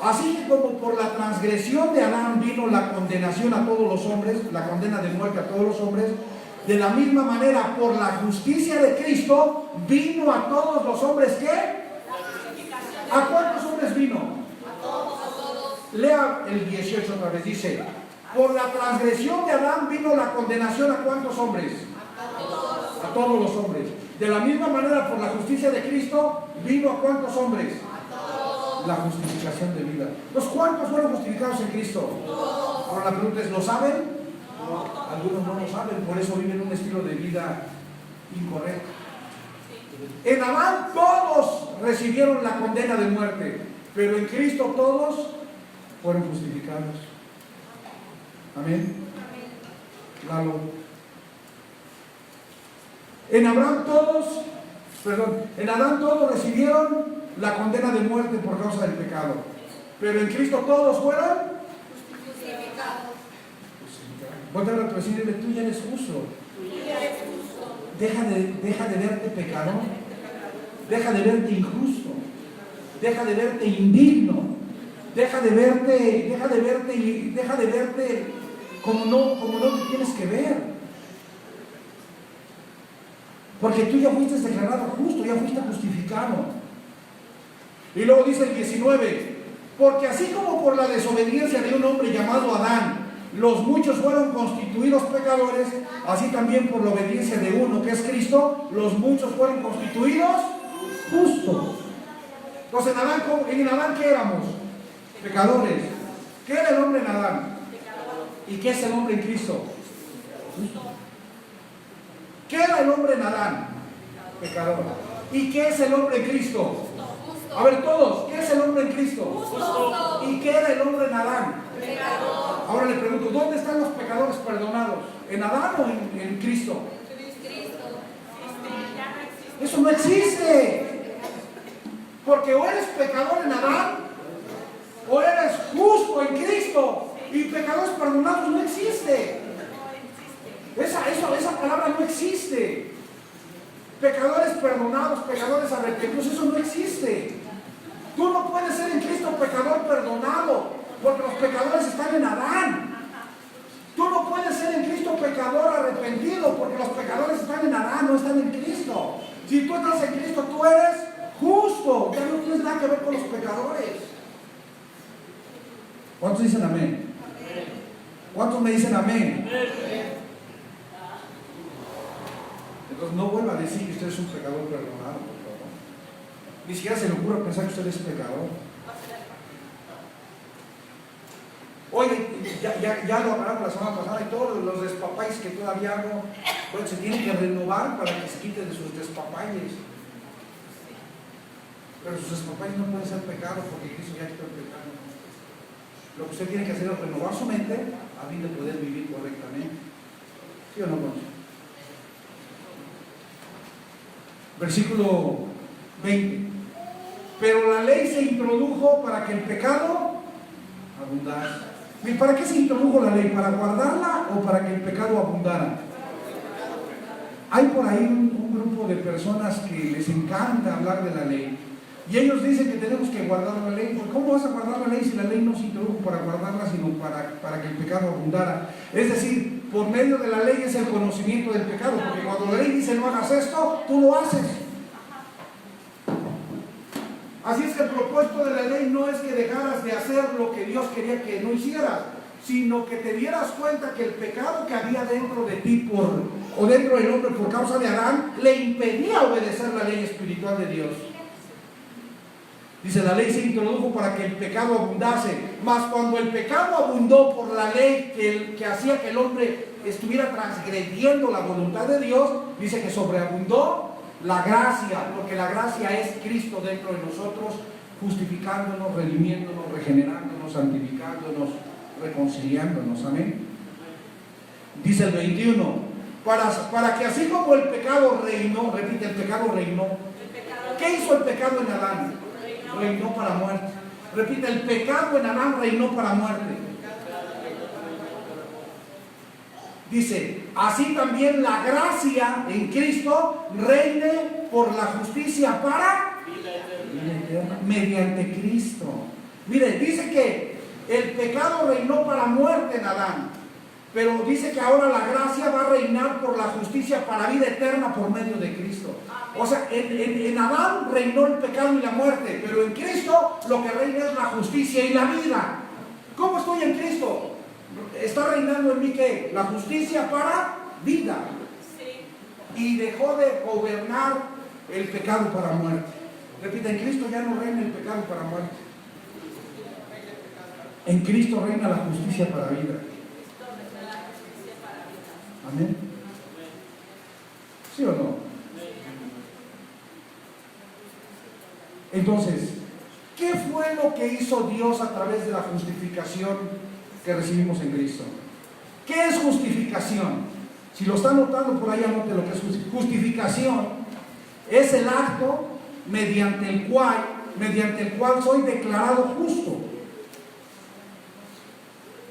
así que como por la transgresión de Adán vino la condenación a todos los hombres, la condena de muerte a todos los hombres, de la misma manera por la justicia de Cristo vino a todos los hombres. ¿Qué? ¿A cuántos hombres vino? A todos. Lea el 18 otra vez, dice, por la transgresión de Adán vino la condenación a ¿cuántos hombres? A todos los hombres. De la misma manera por la justicia de Cristo vino a ¿cuántos hombres? La justificación de vida. ¿Los cuántos fueron justificados en Cristo? Ahora la pregunta es, ¿lo saben? Algunos no lo saben, por eso viven un estilo de vida incorrecto. En Adán todos recibieron la condena de muerte, pero en Cristo todos fueron justificados. Amén. Lalo. En Adán todos recibieron la condena de muerte por causa del pecado, pero en Cristo todos fueron justificados. Vuelve a decirle, tú ya eres justo. Deja de verte pecador, deja de verte injusto, deja de verte indigno, deja de verte como no te tienes que ver. Porque tú ya fuiste declarado justo, ya fuiste justificado. Y luego dice el 19, porque así como por la desobediencia de un hombre llamado Adán, los muchos fueron constituidos pecadores, así también por la obediencia de uno, que es Cristo, los muchos fueron constituidos justos. Entonces, ¿en Adán qué éramos? Pecadores. ¿Qué era el hombre en Adán? ¿Y qué es el hombre en Cristo? Justo. ¿Qué era el hombre en Adán? Pecador. ¿Y qué es el hombre en Cristo? A ver todos, ¿qué es el hombre en Cristo? Justo. ¿Y qué era el hombre en Adán? Pecador. Ahora le pregunto, ¿dónde están los pecadores perdonados? ¿En Adán o en Cristo? Eso no existe. Porque o eres pecador en Adán o eres justo en Cristo. Y pecadores perdonados no existe. Esa palabra no existe. Pecadores perdonados, pecadores arrepentidos, eso no existe. Tú no puedes ser en Cristo pecador perdonado, porque los pecadores están en Adán. Tú no puedes ser en Cristo pecador arrepentido, porque los pecadores están en Adán, no están en Cristo. Si tú estás en Cristo, tú eres justo, ya no tienes nada que ver con los pecadores. ¿Cuántos dicen amén? ¿Cuántos me dicen amén? Entonces no vuelva a decir que usted es un pecador perdonado, por favor. Ni siquiera se le ocurra pensar que usted es pecador. Oye, ya lo hablamos la semana pasada, y todos los despapalles que todavía hago, bueno, se tienen que renovar para que se quiten de sus despapalles. Pero sus despapalles no pueden ser pecado porque Cristo ya quitó el pecado. Lo que usted tiene que hacer es renovar su mente a fin de poder vivir correctamente. ¿Sí o no, Concha? Versículo 20. Pero la ley se introdujo para que el pecado abundase. ¿Y para qué se introdujo la ley? ¿Para guardarla o para que el pecado abundara? Hay por ahí un grupo de personas que les encanta hablar de la ley. Y ellos dicen que tenemos que guardar la ley. Pues ¿cómo vas a guardar la ley si la ley no se introdujo para guardarla, sino para que el pecado abundara? Es decir, por medio de la ley es el conocimiento del pecado. Porque cuando la ley dice no hagas esto, tú lo haces. Así es que el propósito de la ley no es que dejaras de hacer lo que Dios quería que no hicieras, sino que te dieras cuenta que el pecado que había dentro de ti o dentro del hombre por causa de Adán le impedía obedecer la ley espiritual de Dios. Dice, la ley se introdujo para que el pecado abundase, mas cuando el pecado abundó por la ley que hacía que el hombre estuviera transgrediendo la voluntad de Dios, dice que sobreabundó la gracia, porque la gracia es Cristo dentro de nosotros, justificándonos, redimiéndonos, regenerándonos, santificándonos, reconciliándonos. Amén. Dice el 21, para que así como el pecado reinó, repite, el pecado reinó. ¿Qué hizo el pecado en Adán? Reinó para muerte. Repite, el pecado en Adán reinó para muerte. Dice, así también la gracia en Cristo reine por la justicia para vida eterna, mediante Cristo. Mire, dice que el pecado reinó para muerte en Adán, pero dice que ahora la gracia va a reinar por la justicia para vida eterna por medio de Cristo. O sea, en Adán reinó el pecado y la muerte, pero en Cristo lo que reina es la justicia y la vida. ¿Cómo estoy en Cristo? Está reinando en mí ¿qué? La justicia para vida. Sí. Y dejó de gobernar el pecado para muerte. Repita, en Cristo ya no reina el pecado para muerte. En Cristo reina la justicia para vida. Amén. ¿Sí o no? Entonces, ¿qué fue lo que hizo Dios a través de la justificación que recibimos en Cristo? ¿Qué es justificación? Si lo está anotando por ahí, anote lo que es justificación. Es el acto mediante el cual soy declarado justo.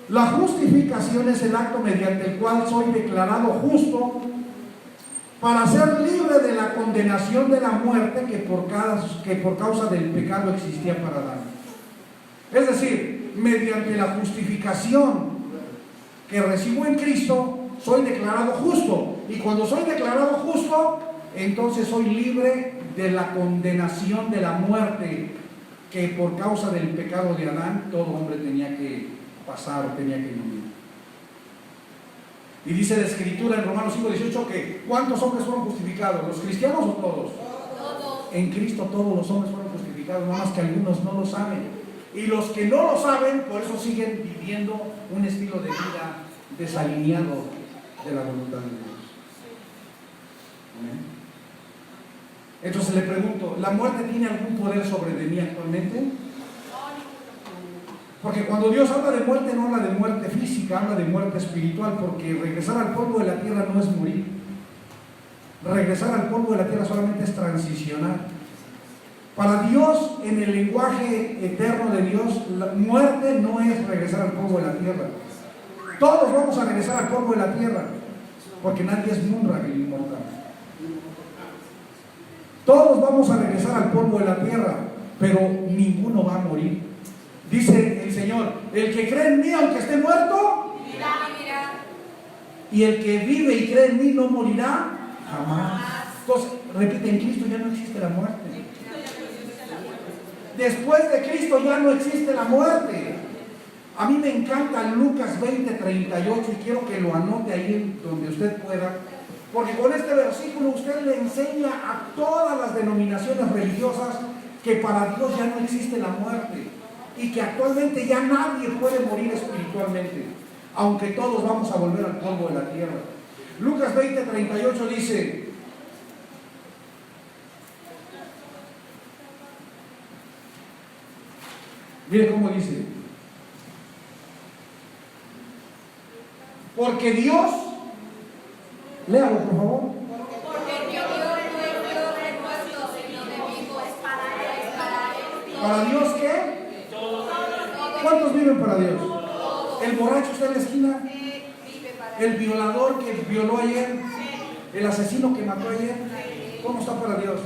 La justificación es el acto mediante el cual soy declarado justo para ser libre de la condenación de la muerte que por causa del pecado existía para Adán. Es decir, mediante la justificación que recibo en Cristo, soy declarado justo. Y cuando soy declarado justo, entonces soy libre de la condenación de la muerte que por causa del pecado de Adán todo hombre tenía que pasar o tenía que vivir. Y dice la Escritura en Romanos 5:18 que ¿cuántos hombres fueron justificados? ¿Los cristianos o todos? Todos. En Cristo todos los hombres fueron justificados, nada más que algunos no lo saben. Y los que no lo saben, por eso siguen viviendo un estilo de vida desalineado de la voluntad de Dios. ¿Amén? Entonces le pregunto, ¿la muerte tiene algún poder sobre de mí actualmente? Porque cuando Dios habla de muerte, no habla de muerte física, habla de muerte espiritual, porque regresar al polvo de la tierra no es morir. Regresar al polvo de la tierra solamente es transicionar. Para Dios, en el lenguaje eterno de Dios, la muerte no es regresar al polvo de la tierra. Todos vamos a regresar al polvo de la tierra, porque nadie es Munra, el inmortal. Todos vamos a regresar al polvo de la tierra, pero ninguno va a morir. Dice el Señor, el que cree en mí, aunque esté muerto, vivirá. Y el que vive y cree en mí no morirá jamás. Entonces, repite, en Cristo ya no existe la muerte. Después de Cristo ya no existe la muerte. A mí me encanta Lucas 20:38 y quiero que lo anote ahí donde usted pueda, porque con este versículo usted le enseña a todas las denominaciones religiosas que para Dios ya no existe la muerte y que actualmente ya nadie puede morir espiritualmente, aunque todos vamos a volver al polvo de la tierra. Lucas 20:38 dice: mire cómo dice, porque Dios, léalo por favor. Porque Dios no es Dios de nuestros enemigos, para Él. ¿Para Dios qué? ¿Cuántos viven para Dios? El borracho está en la esquina, el violador que violó ayer, el asesino que mató ayer, ¿cómo está para Dios?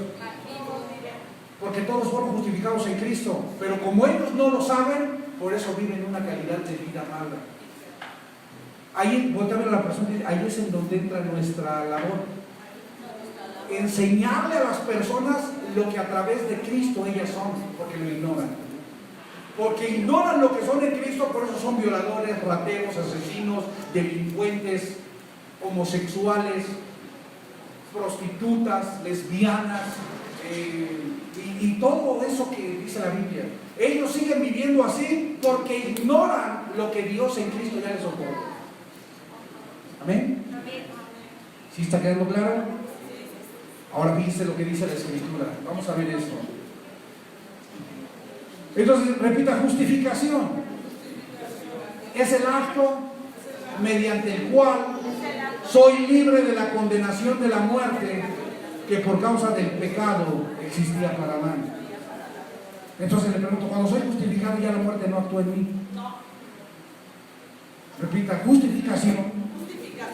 Porque todos fueron justificados en Cristo, pero como ellos no lo saben, por eso viven una calidad de vida mala. Ahí, voltea a ver a la persona, ahí es en donde entra nuestra labor. Enseñarle a las personas lo que a través de Cristo ellas son, porque lo ignoran. Porque ignoran lo que son en Cristo, por eso son violadores, rateros, asesinos, delincuentes, homosexuales, prostitutas, lesbianas, y todo eso que dice la Biblia. Ellos siguen viviendo así porque ignoran lo que Dios en Cristo ya les otorgó. ¿Amén? ¿Sí está quedando claro? Ahora fíjense lo que dice la Escritura. Vamos a ver esto. Entonces, repita, justificación. Es el acto mediante el cual soy libre de la condenación de la muerte que por causa del pecado existía para mí. Entonces le pregunto, cuando soy justificado ya la muerte no actúa en mí. Repita, justificación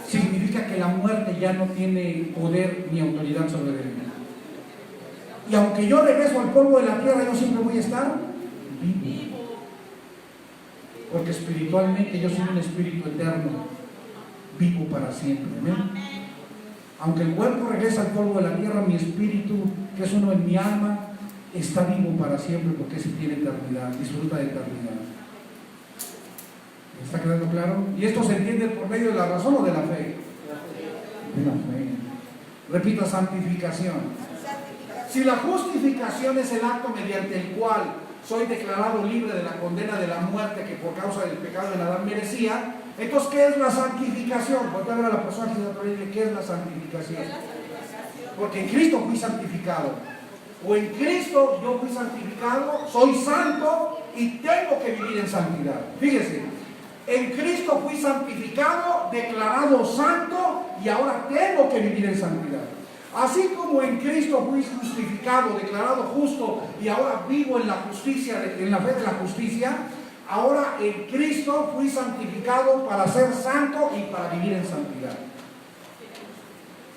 significa que la muerte ya no tiene poder ni autoridad sobre mí. Y aunque yo regreso al polvo de la tierra, yo siempre voy a estar vivo. Porque espiritualmente yo soy un espíritu eterno, vivo para siempre. ¿Amén? Aunque el cuerpo regresa al polvo de la tierra, mi espíritu, que es uno en mi alma, está vivo para siempre porque ese tiene eternidad, disfruta de eternidad. ¿Está quedando claro? Y esto se entiende por medio de la razón o de la fe. De la fe. Repita, santificación. Si la justificación es el acto mediante el cual soy declarado libre de la condena de la muerte que por causa del pecado de Adán merecía, entonces, ¿qué es la santificación? Porque a ver a la persona que está diciendo, ¿qué es la santificación? Porque en Cristo fui santificado. O en Cristo yo fui santificado, soy santo y tengo que vivir en santidad. Fíjese, en Cristo fui santificado, declarado santo y ahora tengo que vivir en santidad. Así como en Cristo fui justificado, declarado justo y ahora vivo en la justicia, en la fe de la justicia, ahora en Cristo fui santificado para ser santo y para vivir en santidad.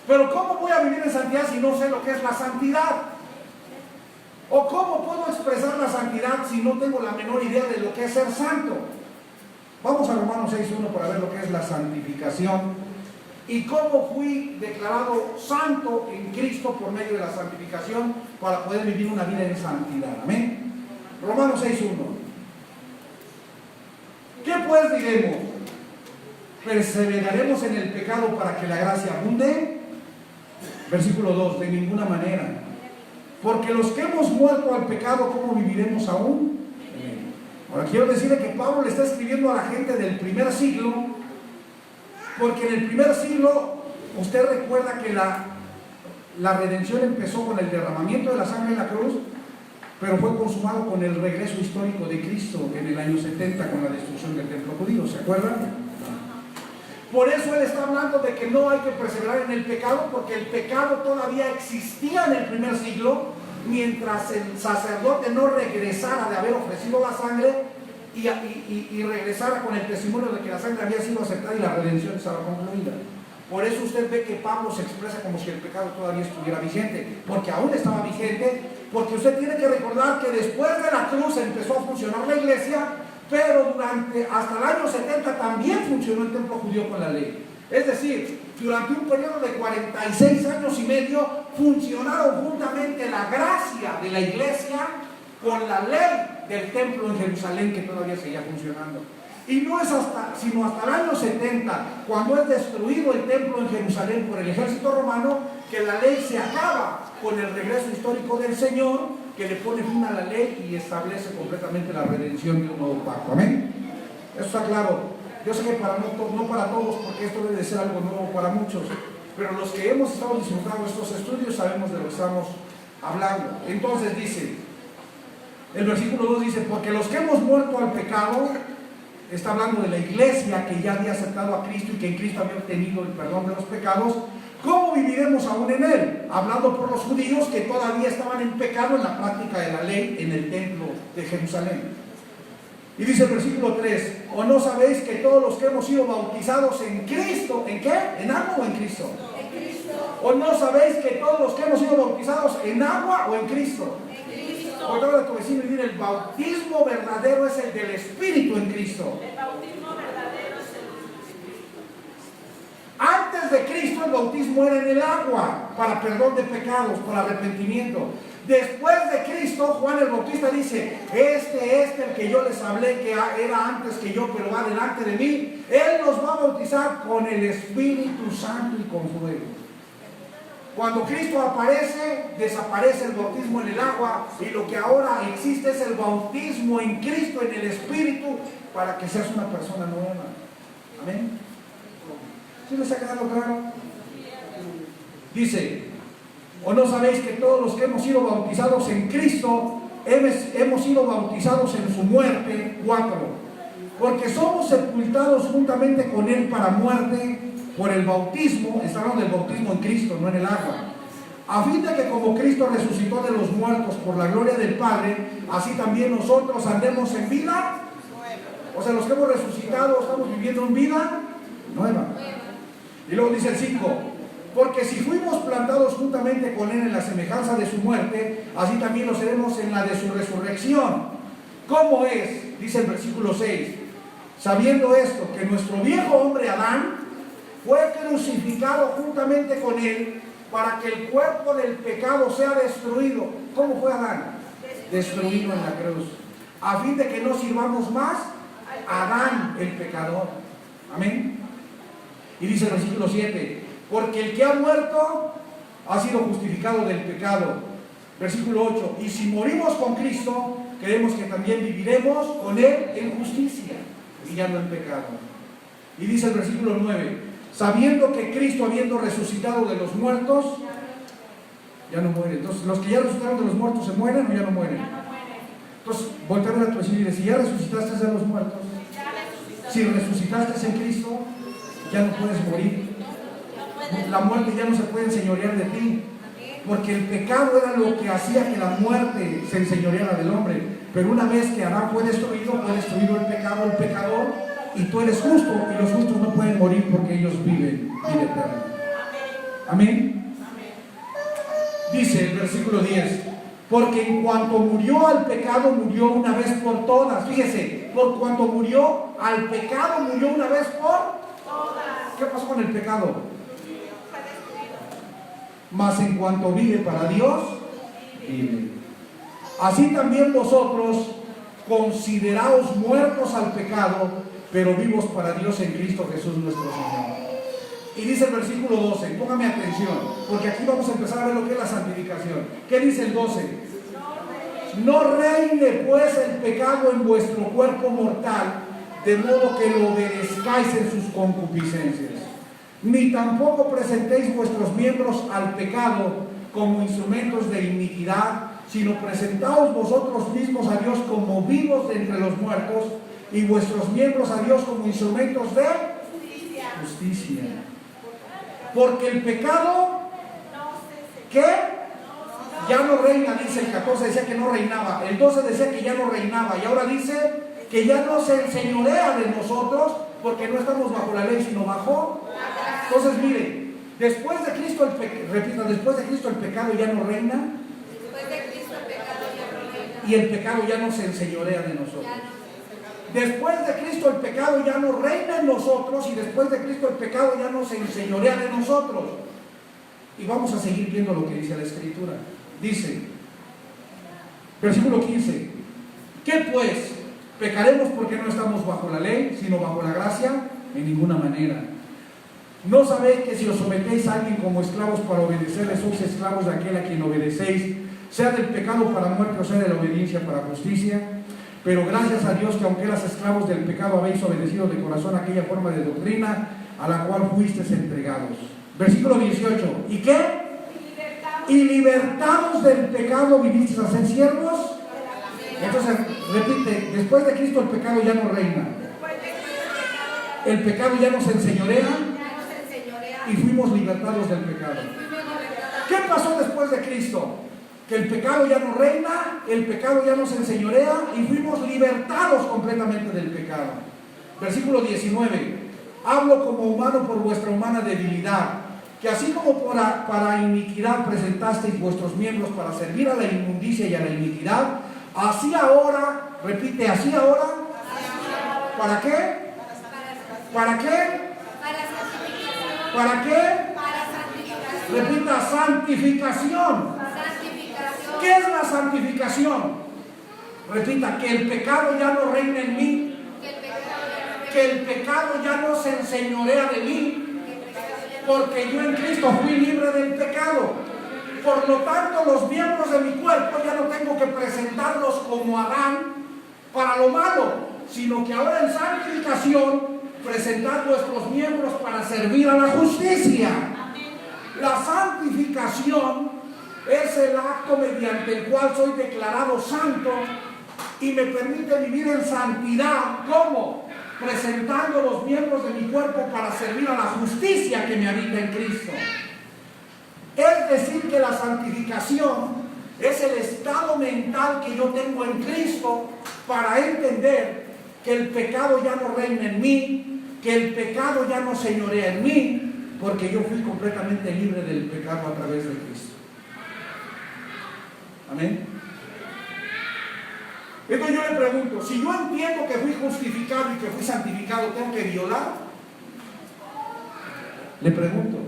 Pero ¿cómo voy a vivir en santidad si no sé lo que es la santidad? ¿O cómo puedo expresar la santidad si no tengo la menor idea de lo que es ser santo? Vamos a Romanos 6:1 para ver lo que es la santificación y cómo fui declarado santo en Cristo por medio de la santificación para poder vivir una vida en santidad. Amén. Romanos 6:1. ¿Qué pues diremos? ¿Perseveraremos en el pecado para que la gracia abunde? Versículo 2, de ninguna manera. Porque los que hemos muerto al pecado, ¿cómo viviremos aún? Ahora quiero decirle que Pablo le está escribiendo a la gente del primer siglo Porque en el primer siglo, usted recuerda que la redención empezó con el derramamiento de la sangre en la cruz, pero fue consumado con el regreso histórico de Cristo en el año 70 con la destrucción del templo judío, ¿se acuerdan? Por eso él está hablando de que no hay que perseverar en el pecado, porque el pecado todavía existía en el primer siglo, mientras el sacerdote no regresara de haber ofrecido la sangre y regresara con el testimonio de que la sangre había sido aceptada y la redención estaba concluida. Por eso usted ve que Pablo se expresa como si el pecado todavía estuviera vigente, porque aún estaba vigente, porque usted tiene que recordar que después de la cruz empezó a funcionar la iglesia, pero hasta el año 70 también funcionó el templo judío con la ley. Es decir, durante un periodo de 46 años y medio funcionaron juntamente la gracia de la iglesia con la ley del templo en Jerusalén, que todavía seguía funcionando. Y no es sino hasta el año 70, cuando es destruido el templo en Jerusalén por el ejército romano, que la ley se acaba con el regreso histórico del Señor, que le pone fin a la ley y establece completamente la redención de un nuevo pacto. Amén. Eso está claro. Yo sé que no para todos, porque esto debe de ser algo nuevo para muchos, pero los que hemos estado disfrutando estos estudios sabemos de lo que estamos hablando. Entonces dice, el versículo 2 dice, porque los que hemos muerto al pecado, está hablando de la iglesia que ya había aceptado a Cristo y que en Cristo había obtenido el perdón de los pecados, ¿cómo viviremos aún en él? Hablando por los judíos que todavía estaban en pecado en la práctica de la ley en el templo de Jerusalén. Y dice el versículo 3, ¿o no sabéis que todos los que hemos sido bautizados en Cristo, ¿en qué? ¿En agua o en Cristo? En Cristo. ¿O no sabéis que todos los que hemos sido bautizados en agua o en Cristo? Porque ahora tu vecino y dile, el bautismo verdadero es el del Espíritu en Cristo. El bautismo verdadero es el Espíritu. Antes de Cristo el bautismo era en el agua, para perdón de pecados, para arrepentimiento. Después de Cristo, Juan el Bautista dice, este es el que yo les hablé, que era antes que yo, pero va delante de mí. Él nos va a bautizar con el Espíritu Santo y con fuego. Cuando Cristo aparece, desaparece el bautismo en el agua y lo que ahora existe es el bautismo en Cristo, en el Espíritu, para que seas una persona nueva. Amén. ¿Sí les ha quedado claro? Dice, ¿o no sabéis que todos los que hemos sido bautizados en Cristo, hemos sido bautizados en su muerte? 4. Porque somos sepultados juntamente con Él para muerte, por el bautismo, está hablando del bautismo en Cristo, no en el agua, a fin de que como Cristo resucitó de los muertos por la gloria del Padre, así también nosotros andemos en vida. O sea, los que hemos resucitado estamos viviendo en vida nueva. Y luego dice el 5, porque si fuimos plantados juntamente con Él en la semejanza de su muerte, así también lo seremos en la de su resurrección. ¿Cómo es? Dice el versículo 6, sabiendo esto, que nuestro viejo hombre Adán fue crucificado juntamente con Él para que el cuerpo del pecado sea destruido. ¿Cómo fue Adán? Destruido en la cruz. A fin de que no sirvamos más a Adán el pecador. Amén. Y dice el versículo 7, porque el que ha muerto ha sido justificado del pecado. Versículo 8, y si morimos con Cristo, creemos que también viviremos con Él en justicia y ya no en pecado. Y dice el versículo 9, sabiendo que Cristo, habiendo resucitado de los muertos, ya no muere. Entonces, ¿los que ya resucitaron de los muertos se mueren o ya no mueren? Entonces, voltea a ver a tu vecino y dile, si ya resucitaste de los muertos, si resucitaste en Cristo, ya no puedes morir. La muerte ya no se puede enseñorear de ti, porque el pecado era lo que hacía que la muerte se enseñoreara del hombre. Pero una vez que Adán fue destruido el pecado, el pecador, y tú eres justo, y los justos no pueden morir porque ellos viven vida eterna. Amén. Dice el versículo 10, porque en cuanto murió al pecado, murió una vez por todas. Fíjese, por cuanto murió al pecado, murió una vez por todas. ¿Qué pasó con el pecado? Mas en cuanto vive para Dios, vive. Así también vosotros, consideraos muertos al pecado, pero vivos para Dios en Cristo Jesús nuestro Señor. Y dice el versículo 12, póngame atención, porque aquí vamos a empezar a ver lo que es la santificación. ¿Qué dice el 12? No reine pues el pecado en vuestro cuerpo mortal, de modo que lo obedezcáis en sus concupiscencias. ni tampoco presentéis vuestros miembros al pecado como instrumentos de iniquidad, sino presentaos vosotros mismos a Dios como vivos de entre los muertos, y vuestros miembros a Dios como instrumentos de justicia. Porque el pecado, ¿qué? Ya no reina, dice el 14, decía que no reinaba, el 12 decía que ya no reinaba, y ahora dice que ya no se enseñorea de nosotros, porque no estamos bajo la ley, sino bajo. Entonces, mire, después de Cristo, después de Cristo el pecado ya no reina, Después de Cristo el pecado ya no reina. y el pecado ya no se enseñorea de nosotros. Después de Cristo el pecado ya no reina en nosotros, y después de Cristo el pecado ya no se enseñorea de nosotros. Y vamos a seguir viendo lo que dice la Escritura. Dice, versículo 15, ¿qué pues? ¿Pecaremos porque no estamos bajo la ley, sino bajo la gracia? En ninguna manera. ¿No sabéis que si os sometéis a alguien como esclavos para obedecerle, sois esclavos de aquel a quien obedecéis, sea del pecado para muerte o sea de la obediencia para justicia? Pero gracias a Dios que aunque eras esclavos del pecado, habéis obedecido de corazón aquella forma de doctrina a la cual fuisteis entregados. Versículo 18, ¿y qué? Y libertados del pecado vivisteis a ser siervos. Entonces, repite, después de Cristo el pecado ya no reina. El pecado ya nos enseñorea y fuimos libertados del pecado. ¿Qué pasó después de Cristo? Que el pecado ya no reina, el pecado ya nos enseñorea y fuimos libertados completamente del pecado. Versículo 19. Hablo como humano por vuestra humana debilidad, que así como para iniquidad presentasteis vuestros miembros para servir a la inmundicia y a la iniquidad, así ahora, repite, así ahora, ¿para qué? ¿Para qué? ¿Para qué? Repita, santificación. ¿Qué es la santificación? Repita, que el pecado ya no reina en mí, que el pecado ya no se enseñorea de mí, porque yo en Cristo fui libre del pecado. Por lo tanto, los miembros de mi cuerpo ya no tengo que presentarlos como Adán para lo malo, sino que ahora en santificación presentar nuestros miembros para servir a la justicia. La santificación es el acto mediante el cual soy declarado santo y me permite vivir en santidad. ¿Cómo? Presentando los miembros de mi cuerpo para servir a la justicia que me habita en Cristo. Es decir, que la santificación es el estado mental que yo tengo en Cristo para entender que el pecado ya no reina en mí, que el pecado ya no señorea en mí, porque yo fui completamente libre del pecado a través de Cristo. Amén. Entonces yo le pregunto, si yo entiendo que fui justificado y que fui santificado, ¿tengo que violar? Le pregunto.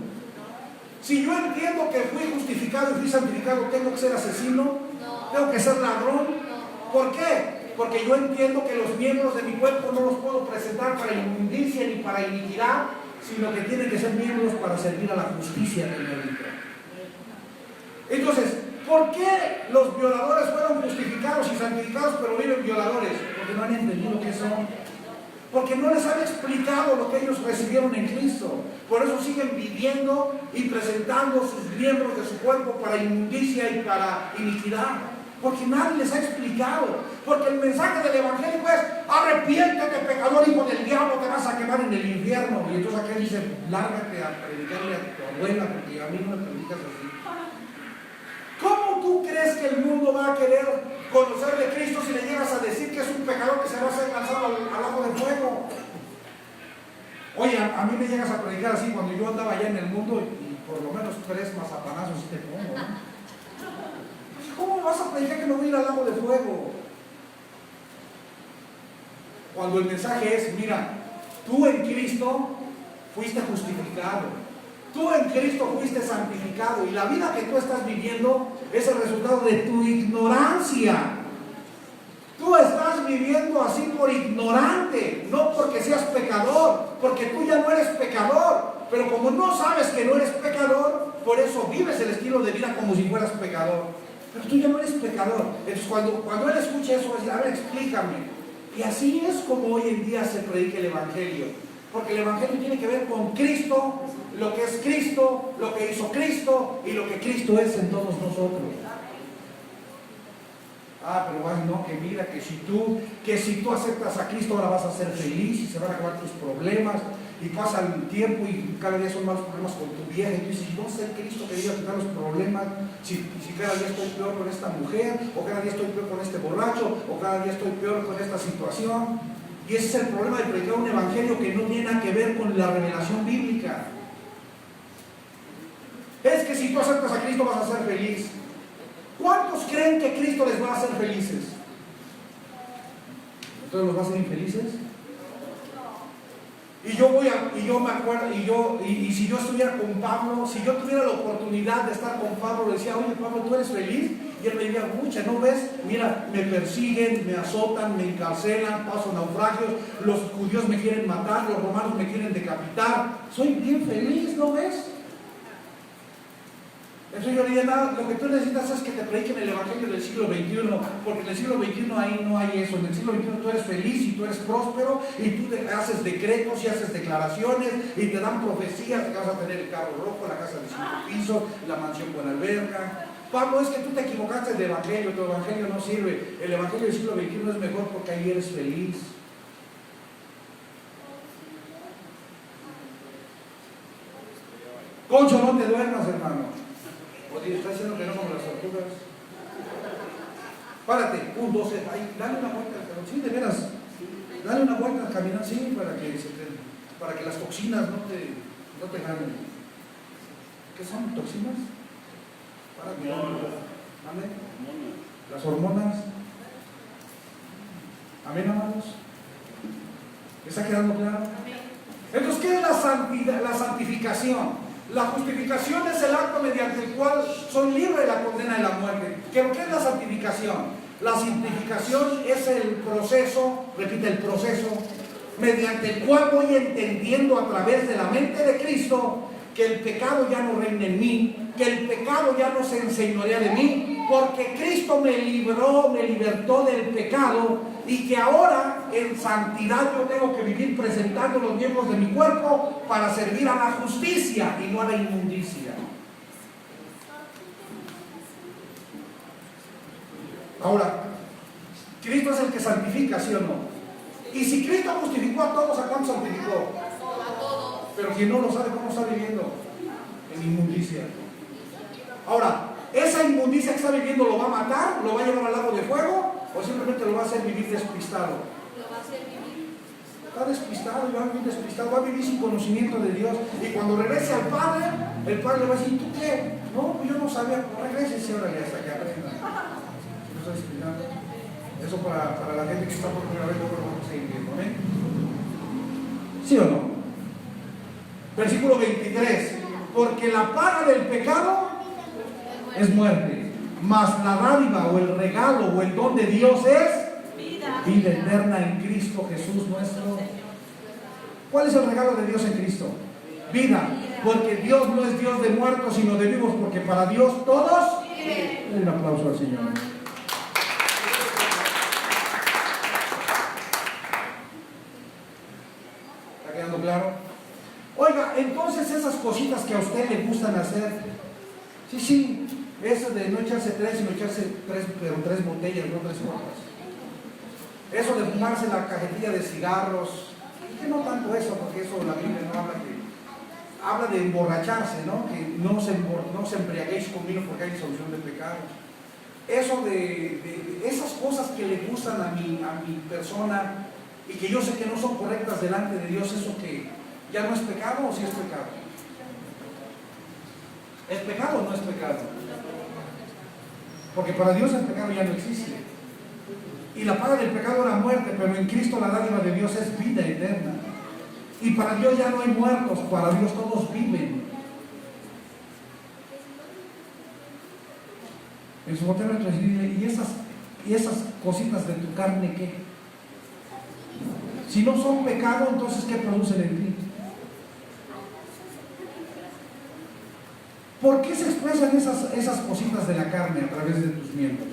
Si yo entiendo que fui justificado y fui santificado, ¿tengo que ser asesino? No. ¿Tengo que ser ladrón? No. ¿Por qué? Porque yo entiendo que los miembros de mi cuerpo no los puedo presentar para inmundicia ni para iniquidad, sino que tienen que ser miembros para servir a la justicia que me habita. Entonces, ¿por qué los violadores fueron justificados y santificados pero viven violadores? Porque no han entendido qué son. Porque no les han explicado lo que ellos recibieron en Cristo. Por eso siguen viviendo y presentando sus miembros de su cuerpo para inmundicia y para iniquidad. Porque nadie les ha explicado. Porque el mensaje del Evangelio es: arrepiéntete, pecador, hijo del diablo, te vas a quemar en el infierno. Y entonces aquel dice: lárgate a predicarle a tu abuela, porque a mí no me predicas así. ¿Cómo tú crees que el mundo va a querer conocer de Cristo si le llegas a decir que es un pecador que se va a ser lanzado al lago de fuego? Oye, a mí me llegas a predicar así cuando yo andaba allá en el mundo y por lo menos 3 mazapanazos te pongo, ¿no? ¿Cómo vas a predicar que no voy a ir al lago de fuego? Cuando el mensaje es: mira, tú en Cristo fuiste justificado. Tú en Cristo fuiste santificado y la vida que tú estás viviendo es el resultado de tu ignorancia. Tú estás viviendo así por ignorante, no porque seas pecador, porque tú ya no eres pecador. Pero como no sabes que no eres pecador, por eso vives el estilo de vida como si fueras pecador. Pero tú ya no eres pecador. Entonces cuando él escuche eso, va a decir: a ver, explícame. Y así es como hoy en día se predica el Evangelio. Porque el Evangelio tiene que ver con Cristo, lo que es Cristo, lo que hizo Cristo y lo que Cristo es en todos nosotros. Ah, pero no, que mira, que si tú aceptas a Cristo ahora vas a ser feliz y se van a acabar tus problemas y pasa el tiempo y cada día son más problemas con tu vieja y tú dices, ¿y dónde está el Cristo que viene a quitar los problemas? Si cada día estoy peor con esta mujer, o cada día estoy peor con este borracho, o cada día estoy peor con esta situación. Y ese es el problema de predicar un evangelio que no tiene nada que ver con la revelación bíblica. Es que si tú aceptas a Cristo vas a ser feliz. ¿Cuántos creen que Cristo les va a hacer felices? ¿Entonces los va a hacer infelices? Y yo me acuerdo, y si yo estuviera con Pablo, si yo tuviera la oportunidad de estar con Pablo, le decía, oye Pablo, ¿tú eres feliz? Y él me diría, mucha, ¿no ves? Mira, me persiguen, me azotan, me encarcelan, paso naufragios, los judíos me quieren matar, los romanos me quieren decapitar. Soy bien feliz, ¿no ves? Entonces yo le dije, nada, lo que tú necesitas es que te prediquen el evangelio del siglo XXI, porque en el siglo XXI ahí no hay eso. En el siglo XXI tú eres feliz y tú eres próspero y tú haces decretos y haces declaraciones y te dan profecías que vas a tener el carro rojo, la casa de 5 pisos, la mansión con alberca. Pablo, es que tú te equivocaste del evangelio, tu evangelio no sirve. El evangelio del siglo XXI es mejor porque ahí eres feliz. Concho, no te duermas, hermano. Oye, está diciendo que no como las tortugas. Párate, 1, 2, 3, dale una vuelta al carro. Sí, de veras. Dale una vuelta al caminar, sí, para que las toxinas no te ganen. ¿Qué son toxinas? Párate. Amén. Las hormonas. Amén, amados. ¿Está quedando claro? Entonces, ¿qué es la santidad, la santificación? La justificación es el acto mediante el cual soy libre de la condena de la muerte. ¿Pero qué es la santificación? La santificación es el proceso, repite, el proceso, mediante el cual voy entendiendo a través de la mente de Cristo que el pecado ya no reina en mí, que el pecado ya no se enseñorea de mí, porque Cristo me libertó del pecado y que ahora en santidad yo tengo que vivir presentando los miembros de mi cuerpo para servir a la justicia y no a la inmundicia. Ahora, Cristo es el que santifica, ¿sí o no? Y si Cristo justificó a todos, ¿a cuántos santificó? A todos. Pero quien no lo sabe, ¿cómo está viviendo? En inmundicia. Ahora, ¿esa inmundicia que está viviendo lo va a matar? ¿Lo va a llevar al lago de fuego? ¿O simplemente lo va a hacer vivir despistado? Lo va a hacer vivir. Está despistado, va a vivir despistado, va a vivir sin conocimiento de Dios. Y cuando regrese al Padre, el Padre le va a decir, ¿tú qué? No, yo no sabía. Regrese, sí, órale, hasta que aprenda. ¿No estoy explicando? Eso para la gente que está por primera vez, no vamos a seguir viendo, ¿eh? ¿Sí o no? Versículo 23. Porque la paga del pecado es muerte, mas la dádiva o el regalo o el don de Dios es vida eterna en Cristo Jesús nuestro. ¿Cuál es el regalo de Dios en Cristo? Vida, porque Dios no es Dios de muertos sino de vivos, porque para Dios todos. Den un aplauso al Señor. ¿Está quedando claro? Oiga, entonces esas cositas que a usted le gustan hacer, sí, eso de no echarse 3, sino echarse 3, pero 3 botellas, no 3 copas. Eso de fumarse la cajetilla de cigarros, y que no tanto eso, porque eso la Biblia no habla de emborracharse, ¿no? Que no se embriaguéis con vino porque hay disolución de pecados. Eso de esas cosas que le gustan a mi persona y que yo sé que no son correctas delante de Dios, eso que ¿ya no es pecado o sí es pecado? ¿Es pecado o no es pecado? Porque para Dios el pecado ya no existe. Y la paga del pecado era muerte, pero en Cristo la dádiva de Dios es vida eterna. Y para Dios ya no hay muertos, para Dios todos viven. En su botella dice, ¿y esas cositas de tu carne qué? Si no son pecado, entonces ¿qué producen en ti? ¿Por qué se expresan esas cositas de la carne a través de tus miembros?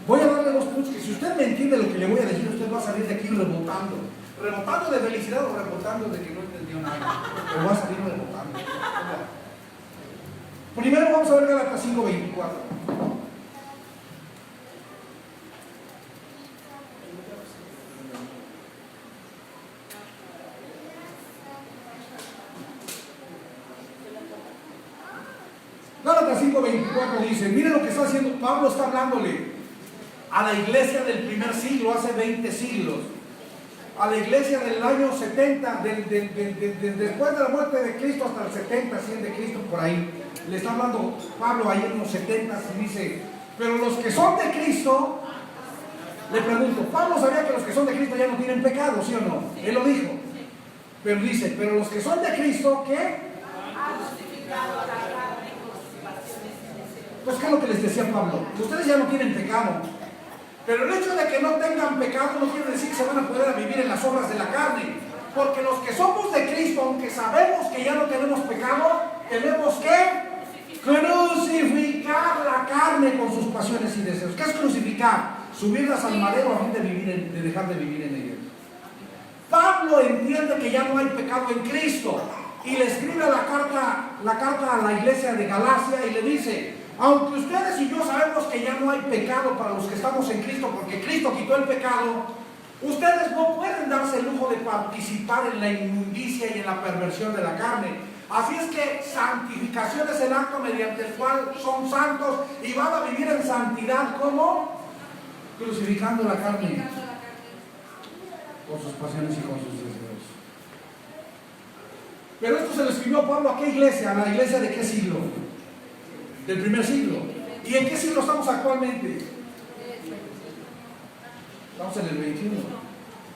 Voy a darle 2 puntos que si usted me entiende lo que le voy a decir, usted va a salir de aquí rebotando. Rebotando de felicidad o rebotando de que no entendió nada. Pero va a salir rebotando. Primero vamos a ver Gálatas 5:24. Gálatas 5:24 dice, miren lo que está haciendo, Pablo está hablándole a la iglesia del primer siglo, hace 20 siglos, a la iglesia del año 70, después de la muerte de Cristo hasta el 70, 100 de Cristo, por ahí, le está hablando Pablo ahí en los 70 y dice, pero los que son de Cristo, le pregunto, Pablo sabía que los que son de Cristo ya no tienen pecado, ¿sí o no? Él lo dijo, pero dice, pero los que son de Cristo, ¿qué? Pues, ¿qué es lo que les decía Pablo? Ustedes ya no tienen pecado. Pero el hecho de que no tengan pecado no quiere decir que se van a poder vivir en las obras de la carne. Porque los que somos de Cristo, aunque sabemos que ya no tenemos pecado, tenemos que crucificar la carne con sus pasiones y deseos. ¿Qué es crucificar? Subirlas al madero a fin de dejar de vivir en ellas. Pablo entiende que ya no hay pecado en Cristo. Y le escribe la carta a la iglesia de Galacia y le dice, aunque ustedes y yo sabemos que ya no hay pecado para los que estamos en Cristo, porque Cristo quitó el pecado, ustedes no pueden darse el lujo de participar en la inmundicia y en la perversión de la carne. Así es que santificación es el acto mediante el cual son santos y van a vivir en santidad, ¿cómo? Crucificando la carne con sus pasiones y con sus deseos. Pero esto se lo escribió Pablo a qué iglesia, a la iglesia de qué siglo, del primer siglo. ¿Y en qué siglo estamos actualmente? Estamos en el 21.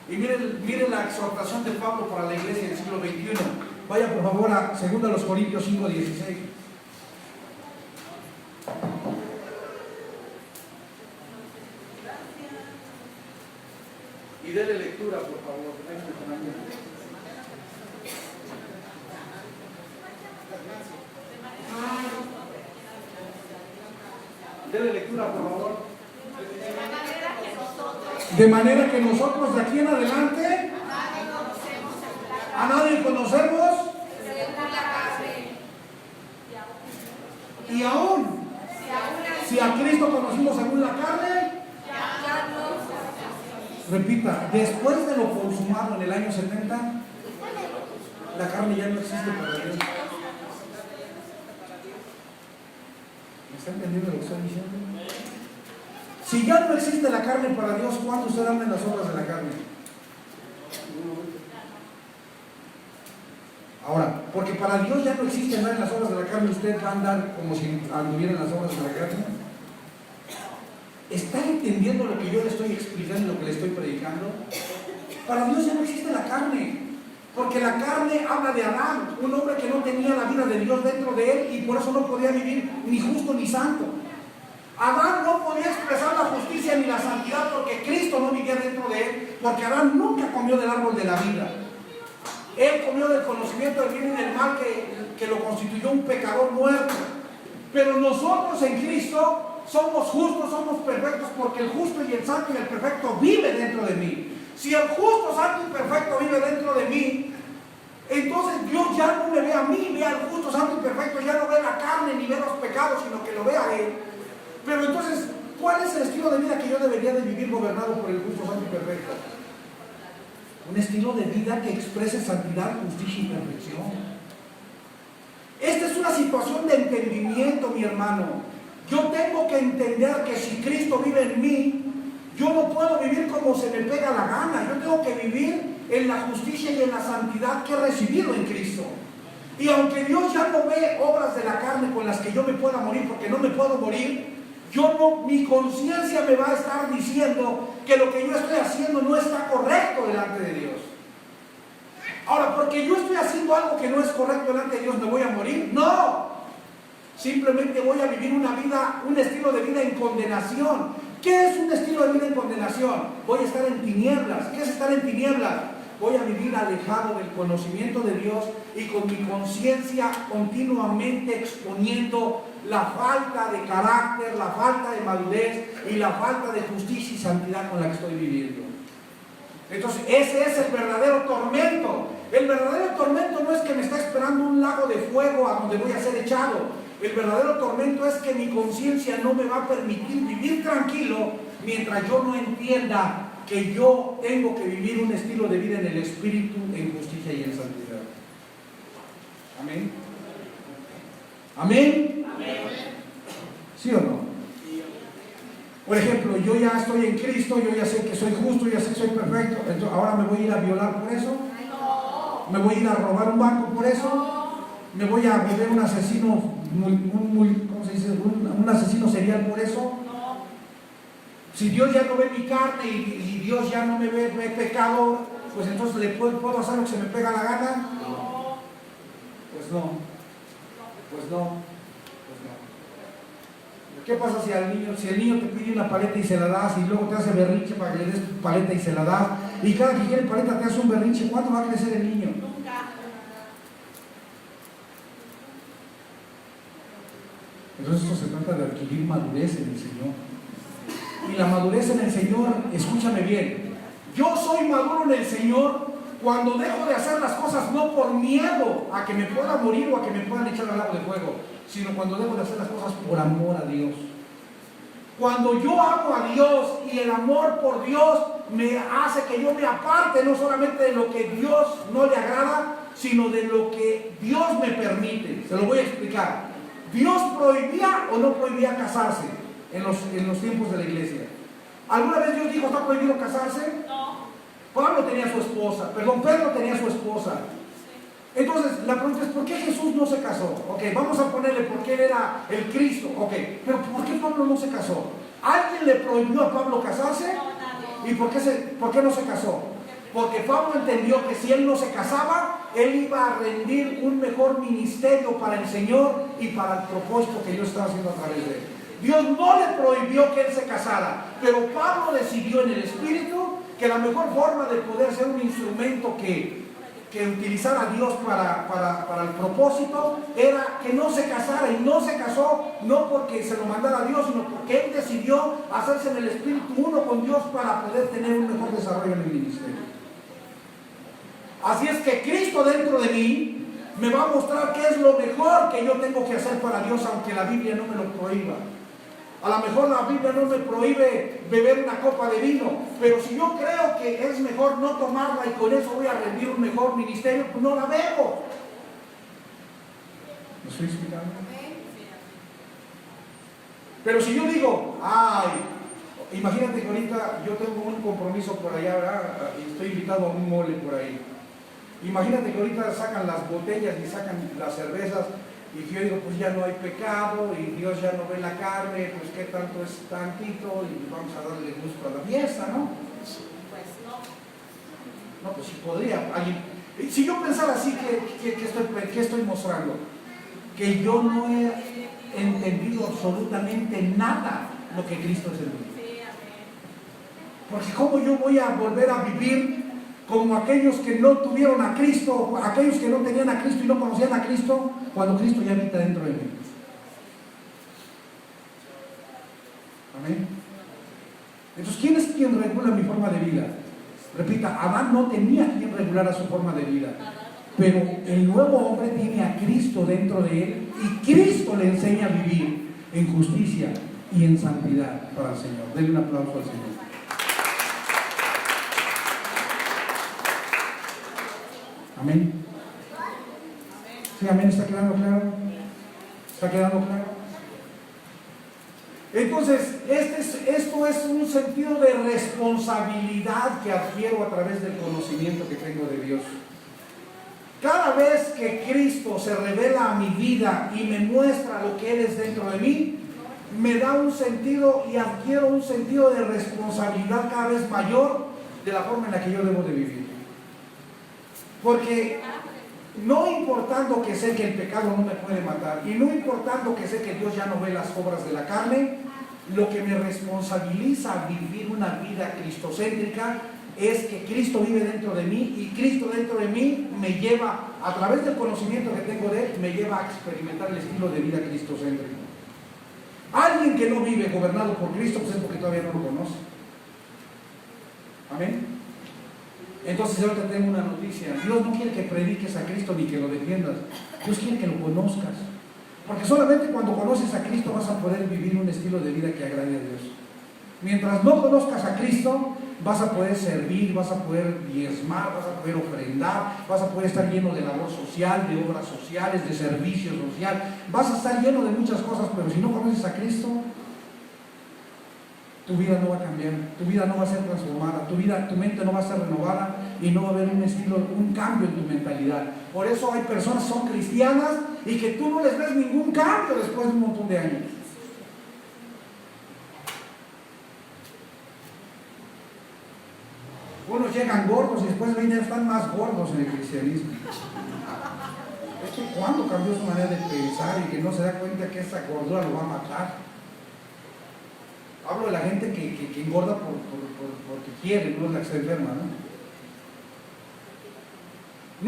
Y miren la exhortación de Pablo para la iglesia del siglo 21. Vaya por favor a 2 Corintios 5:16. Y denle lectura, por favor. Denle lectura, por favor. De manera que nosotros de aquí en adelante a nadie conocemos y aún si a Cristo conocimos según la carne, repita, después de lo consumado en el año 70, la carne ya no existe para Dios. ¿Me está entendiendo lo que estoy diciendo? Si ya no existe la carne para Dios, ¿cuándo usted anda en las obras de la carne? Ahora, porque para Dios ya no existe andar en las obras de la carne, ¿usted va a andar como si anduviera en las obras de la carne? ¿Está entendiendo lo que yo le estoy explicando y lo que le estoy predicando? Para Dios ya no existe la carne, porque la carne habla de Adán, un hombre que no tenía la vida de Dios dentro de él y por eso no podía vivir ni justo ni santo. Adán no podía expresar la justicia ni la santidad porque Cristo no vivía dentro de él, porque Adán nunca comió del árbol de la vida. Él comió del conocimiento del bien y del mal que lo constituyó un pecador muerto. Pero nosotros en Cristo somos justos, somos perfectos, porque el justo y el santo y el perfecto vive dentro de mí. Si el justo, santo y perfecto vive dentro de mí, entonces Dios ya no me ve a mí, ve al justo, santo y perfecto, ya no ve la carne ni ve los pecados, sino que lo ve a Él. Pero entonces, ¿cuál es el estilo de vida que yo debería de vivir gobernado por el justo, santo y perfecto? Un estilo de vida que exprese santidad, justicia y perfección. Esta es una situación de entendimiento, mi hermano. Yo tengo que entender que si Cristo vive en mí, yo no puedo vivir como se me pega la gana. Yo tengo que vivir en la justicia y en la santidad que he recibido en Cristo. Y aunque Dios ya no ve obras de la carne con las que yo me pueda morir, porque no me puedo morir, mi conciencia me va a estar diciendo que lo que yo estoy haciendo no está correcto delante de Dios. Ahora, porque yo estoy haciendo algo que no es correcto delante de Dios, ¿me voy a morir? No. Simplemente voy a vivir una vida, un estilo de vida en condenación. ¿Qué es un estilo de vida en condenación? Voy a estar en tinieblas. ¿Qué es estar en tinieblas? Voy a vivir alejado del conocimiento de Dios y con mi conciencia continuamente exponiendo la falta de carácter, la falta de madurez y la falta de justicia y santidad con la que estoy viviendo. Entonces, ese es el verdadero tormento. El verdadero tormento no es que me está esperando un lago de fuego a donde voy a ser echado. El verdadero tormento es que mi conciencia no me va a permitir vivir tranquilo mientras yo no entienda que yo tengo que vivir un estilo de vida en el Espíritu, en justicia y en santidad. Amén. Amén. ¿Sí o no? Por ejemplo, yo ya estoy en Cristo, yo ya sé que soy justo, ya sé que soy perfecto, entonces ahora me voy a ir a violar por eso, me voy a ir a robar un banco por eso, me voy a volver un asesino, ¿cómo se dice? Un asesino serial por eso. Si Dios ya no ve mi carne y Dios ya no me ve pecado, pues entonces le puedo hacer lo que se me pega la gana. Pues no. ¿Qué pasa si el niño te pide una paleta y se la das, y luego te hace berrinche para que le des paleta y se la das, y cada que quiere paleta te hace un berrinche? ¿Cuándo va a crecer el niño? Nunca. Entonces esto se trata de adquirir madurez en el Señor. Y la madurez en el Señor, escúchame bien, yo soy maduro en el Señor cuando dejo de hacer las cosas no por miedo a que me pueda morir o a que me puedan echar al lago de fuego, sino cuando dejo de hacer las cosas por amor a Dios. Cuando yo amo a Dios y el amor por Dios me hace que yo me aparte no solamente de lo que Dios no le agrada, sino de lo que Dios me permite. Se lo voy a explicar. ¿Dios prohibía o no prohibía casarse en los tiempos de la iglesia? ¿Alguna vez Dios dijo está prohibido casarse? No. Pedro tenía su esposa. Entonces, la pregunta es, ¿por qué Jesús no se casó? Ok, vamos a ponerle porque él era el Cristo. Ok, pero ¿por qué Pablo no se casó? ¿Alguien le prohibió a Pablo casarse? No, nadie. ¿Y por qué no se casó? Porque Pablo entendió que si él no se casaba, él iba a rendir un mejor ministerio para el Señor y para el propósito que Dios estaba haciendo a través de él. Dios no le prohibió que él se casara, pero Pablo decidió en el Espíritu que la mejor forma de poder ser un instrumento que utilizara a Dios para el propósito era que no se casara, y no se casó no porque se lo mandara a Dios, sino porque él decidió hacerse en el Espíritu uno con Dios para poder tener un mejor desarrollo en el ministerio. Así es que Cristo dentro de mí me va a mostrar qué es lo mejor que yo tengo que hacer para Dios, aunque la Biblia no me lo prohíba. A lo mejor la Biblia no me prohíbe beber una copa de vino, pero si yo creo que es mejor no tomarla y con eso voy a rendir un mejor ministerio, pues no la bebo. ¿Me estoy explicando? Pero si yo digo, imagínate que ahorita yo tengo un compromiso por allá, ¿verdad? Y estoy invitado a un mole por ahí. Imagínate que ahorita sacan las botellas y sacan las cervezas, y yo digo, pues ya no hay pecado, y Dios ya no ve la carne, pues qué tanto es tantito, y vamos a darle gusto a la fiesta, ¿no? Pues no. No, pues sí podría. Si yo pensara así, ¿qué estoy mostrando? Que yo no he entendido absolutamente nada lo que Cristo es en mí. Sí, amén. Porque ¿cómo yo voy a volver a vivir como aquellos que no tuvieron a Cristo, aquellos que no tenían a Cristo y no conocían a Cristo, cuando Cristo ya habita dentro de mí? Amén. Entonces, ¿quién es quien regula mi forma de vida? Repita, Adán no tenía quien regulara su forma de vida, pero el nuevo hombre tiene a Cristo dentro de él, y Cristo le enseña a vivir en justicia y en santidad para el Señor. Denle un aplauso al Señor. Amén. Sí, amén. ¿Está quedando claro? ¿Está quedando claro? Entonces, esto es un sentido de responsabilidad que adquiero a través del conocimiento que tengo de Dios. Cada vez que Cristo se revela a mi vida y me muestra lo que Él es dentro de mí, me da un sentido y adquiero un sentido de responsabilidad cada vez mayor de la forma en la que yo debo de vivir. Porque no importando que sé que el pecado no me puede matar, y no importando que sé que Dios ya no ve las obras de la carne, lo que me responsabiliza a vivir una vida cristocéntrica es que Cristo vive dentro de mí, y Cristo dentro de mí me lleva, a través del conocimiento que tengo de Él, me lleva a experimentar el estilo de vida cristocéntrico. Alguien que no vive gobernado por Cristo, pues es porque todavía no lo conoce. Amén. Entonces ahorita tengo una noticia. Dios no quiere que prediques a Cristo ni que lo defiendas. Dios quiere que lo conozcas. Porque solamente cuando conoces a Cristo vas a poder vivir un estilo de vida que agrade a Dios. Mientras no conozcas a Cristo, vas a poder servir, vas a poder diezmar, vas a poder ofrendar, vas a poder estar lleno de labor social, de obras sociales, de servicio social. Vas a estar lleno de muchas cosas, pero si no conoces a Cristo, tu vida no va a cambiar, tu vida no va a ser transformada, tu mente no va a ser renovada y no va a haber un estilo, un cambio en tu mentalidad. Por eso hay personas que son cristianas y que tú no les ves ningún cambio después de un montón de años. Unos llegan gordos y después de 20 años están más gordos en el cristianismo. Es que cuando cambió su manera de pensar y que no se da cuenta que esa gordura lo va a matar. Hablo de la gente que engorda porque quiere, no es la que está enferma, ¿no?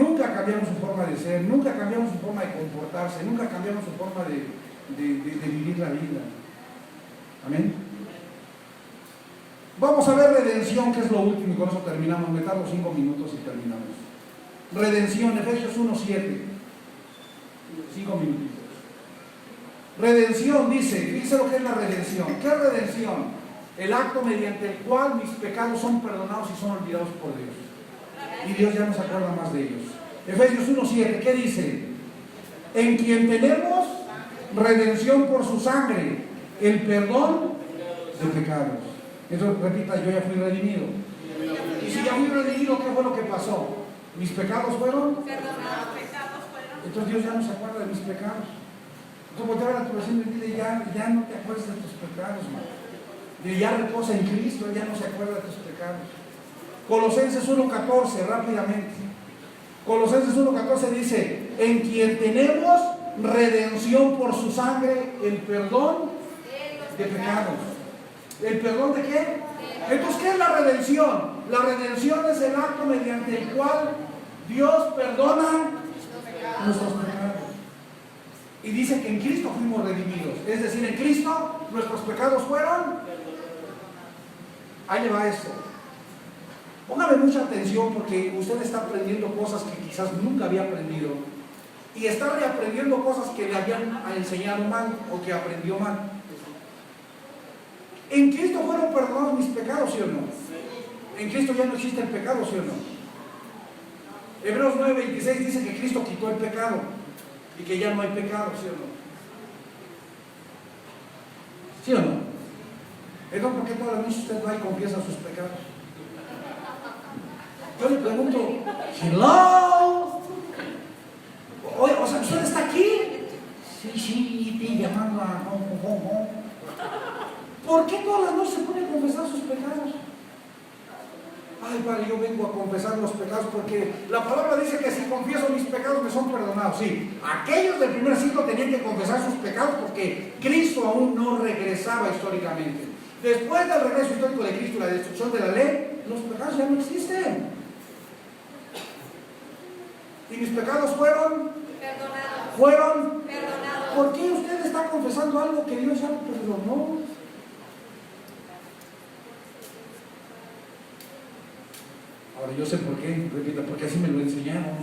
Nunca cambiamos su forma de ser, nunca cambiamos su forma de comportarse, nunca cambiamos su forma de vivir la vida. Amén. Vamos a ver redención, que es lo último, y con eso terminamos. Me tardo 5 minutos y terminamos. Redención, Efesios 1:7. 5 minutitos. Redención dice, fíjense lo que es la redención. ¿Qué es redención? El acto mediante el cual mis pecados son perdonados y son olvidados por Dios. Y Dios ya no se acuerda más de ellos. Efesios 1:7, ¿qué dice? En quien tenemos redención por su sangre, el perdón de pecados. Entonces repita, yo ya fui redimido. Y si ya fui redimido, ¿qué fue lo que pasó? ¿Mis pecados fueron? Entonces Dios ya no se acuerda de mis pecados. Entonces voltea a ver a tu vecino y dile, ya no te acuerdas de tus pecados, man. Dile, ya reposa en Cristo, ya no se acuerda de tus pecados. Colosenses 1:14, rápidamente. Colosenses 1:14 dice, en quien tenemos redención por su sangre, el perdón de pecados. ¿El perdón de qué? Entonces, ¿qué es la redención? La redención es el acto mediante el cual Dios perdona nuestros pecados. Y dice que en Cristo fuimos redimidos. Es decir, en Cristo nuestros pecados fueron. Ahí le va esto. Póngame mucha atención porque usted está aprendiendo cosas que quizás nunca había aprendido. Y está reaprendiendo cosas que le habían enseñado mal o que aprendió mal. En Cristo fueron perdonados mis pecados, ¿sí o no? En Cristo ya no existe el pecado, ¿sí o no? Hebreos 9:26 dice que Cristo quitó el pecado y que ya no hay pecado, ¿sí o no? ¿Sí o no? Entonces, ¿por qué toda la noche usted va y confiesa sus pecados? Yo le pregunto, hello, oye, o sea, ¿usted está aquí? Sí, te llamando a ¿Por qué todas las noches se pone a confesar sus pecados? Ay, padre, yo vengo a confesar los pecados porque la palabra dice que si confieso mis pecados me son perdonados. Sí, aquellos del primer siglo tenían que confesar sus pecados porque Cristo aún no regresaba históricamente. Después del regreso histórico de Cristo y la destrucción de la ley, los pecados ya no existen. Y mis pecados fueron perdonados. ¿Fueron perdonados? ¿Por qué usted está confesando algo que Dios ya lo perdonó? Ahora yo sé por qué, repita, porque así me lo enseñaron.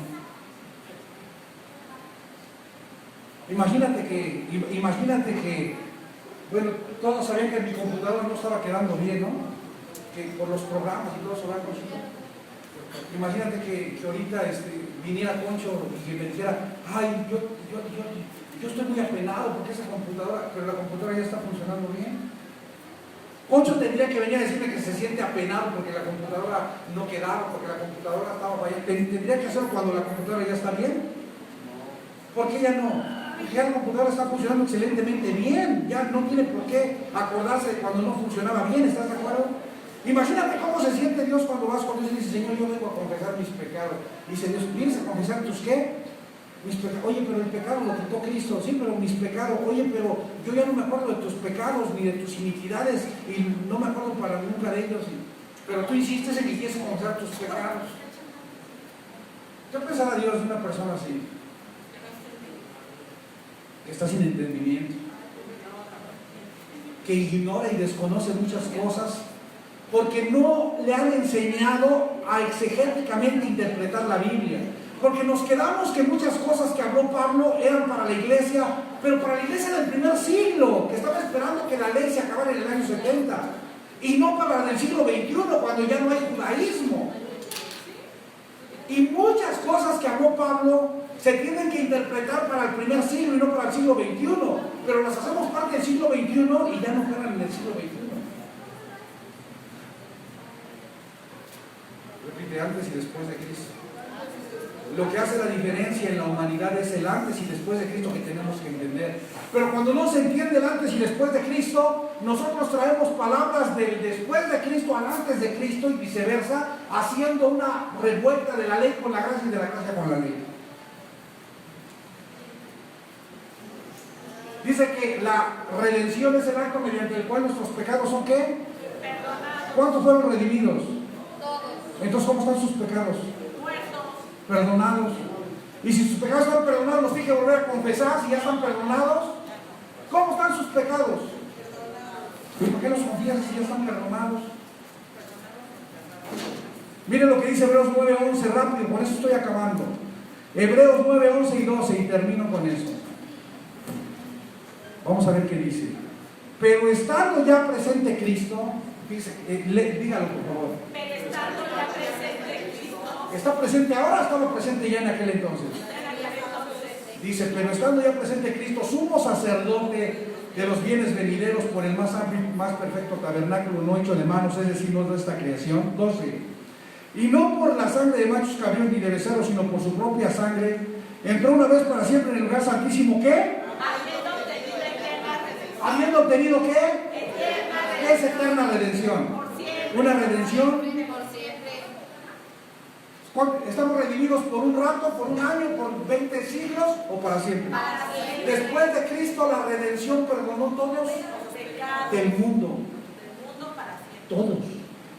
Imagínate que, bueno, todos sabían que mi computadora no estaba quedando bien, ¿no? Que por los programas y todo eso va con su... Imagínate que ahorita viniera Concho y que me dijera, ay, yo estoy muy apenado porque esa computadora, pero la computadora ya está funcionando bien. Concho tendría que venir a decirme que se siente apenado porque la computadora no quedaba, porque la computadora estaba fallando. Tendría que hacerlo cuando la computadora ya está bien. ¿Por qué ya no? Porque ya la computadora está funcionando excelentemente bien. Ya no tiene por qué acordarse de cuando no funcionaba bien. ¿Estás de acuerdo? Imagínate cómo se siente Dios cuando vas con Dios y dices, Señor, yo vengo a confesar mis pecados. Dice Dios, ¿vienes a confesar tus qué? Mis pecados. Oye, pero el pecado lo quitó Cristo. Sí, pero mis pecados. Oye, pero yo ya no me acuerdo de tus pecados ni de tus iniquidades y no me acuerdo para nunca de ellos. Pero tú insistes en que quieres confesar tus pecados. ¿Qué pensará Dios de una persona así? Que está sin entendimiento. que ignora y desconoce muchas cosas porque no le han enseñado a exegéticamente interpretar la Biblia. Porque nos quedamos que muchas cosas que habló Pablo eran para la iglesia, pero para la iglesia del primer siglo, que estaba esperando que la ley se acabara en el año 70, y no para la del siglo XXI, cuando ya no hay judaísmo. Y muchas cosas que habló Pablo se tienen que interpretar para el primer siglo y no para el siglo XXI, pero las hacemos parte del siglo XXI y ya no fueran en el siglo XXI. Repite, antes y después de Cristo. Lo que hace la diferencia en la humanidad es el antes y después de Cristo que tenemos que entender. Pero cuando no se entiende el antes y después de Cristo, nosotros traemos palabras del después de Cristo al antes de Cristo y viceversa, haciendo una revuelta de la ley con la gracia y de la gracia con la ley. Dice que la redención es el acto mediante el cual nuestros pecados son ¿qué? Perdonados. ¿Cuántos fueron redimidos? Todos. Entonces, ¿cómo están sus pecados? Muertos. Perdonados. Y si sus pecados están perdonados, los tiene que volver a confesar. Si ya están perdonados, ¿cómo están sus pecados? ¿Y por qué los confías si ya están perdonados? Miren lo que dice Hebreos 9:11, rápido, con eso estoy acabando. Hebreos 9:11 y 12, y termino con eso. Vamos a ver qué dice. Pero estando ya presente Cristo, dice, dígalo por favor. Pero estando ya presente Cristo. ¿Está presente ahora o estaba presente ya en aquel entonces? En aquel entonces. Dice, pero estando ya presente Cristo, sumo sacerdote de los bienes venideros por el más amplio y más perfecto tabernáculo no hecho de manos, es decir, no de esta creación. 12. Y no por la sangre de machos cabríos ni de becerros, sino por su propia sangre, entró una vez para siempre en el lugar santísimo, ¿qué? Habiendo obtenido ¿qué? ¿Qué es eterna redención? Una redención. Por siempre. ¿Estamos redimidos por un rato, por un año, por 20 siglos o para siempre? Para siempre. Después de Cristo la redención perdonó todos del mundo. Para siempre. Todos.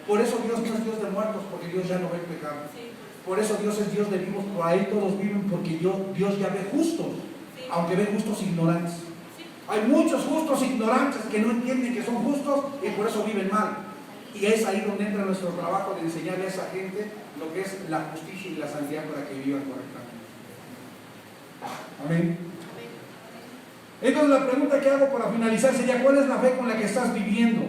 Por eso Dios no es Dios de muertos, porque Dios ya no ve pecado. Por eso Dios es Dios de vivos, por ahí todos viven, porque Dios ya ve justos, aunque ve justos ignorantes. Hay muchos justos ignorantes que no entienden que son justos y por eso viven mal. Y es ahí donde entra nuestro trabajo de enseñarle a esa gente lo que es la justicia y la santidad para que vivan correctamente. Amén. Entonces la pregunta que hago para finalizar sería: ¿cuál es la fe con la que estás viviendo?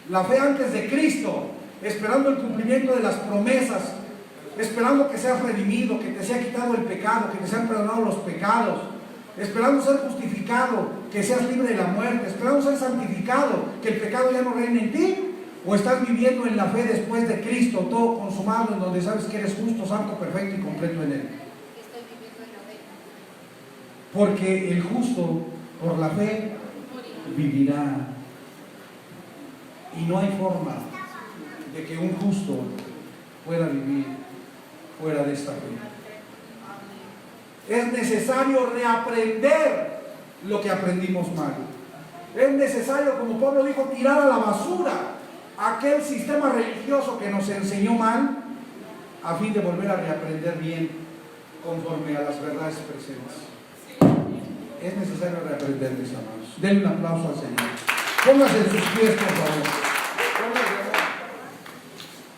La fe antes de Cristo, esperando el cumplimiento de las promesas, esperando que seas redimido, que te sea quitado el pecado, que te sean perdonados los pecados, esperando ser justificado, que seas libre de la muerte, esperando ser santificado, que el pecado ya no reine en ti. ¿O estás viviendo en la fe después de Cristo, todo consumado, en donde sabes que eres justo, santo, perfecto y completo en Él? Estoy viviendo en la fe. Porque el justo por la fe vivirá. Y no hay forma de que un justo pueda vivir fuera de esta fe. Es necesario reaprender lo que aprendimos mal. Es necesario, como Pablo dijo, tirar a la basura aquel sistema religioso que nos enseñó mal, a fin de volver a reaprender bien conforme a las verdades presentes. Es necesario reaprender, mis amados. Denle un aplauso al Señor. Póngase en sus pies, por favor.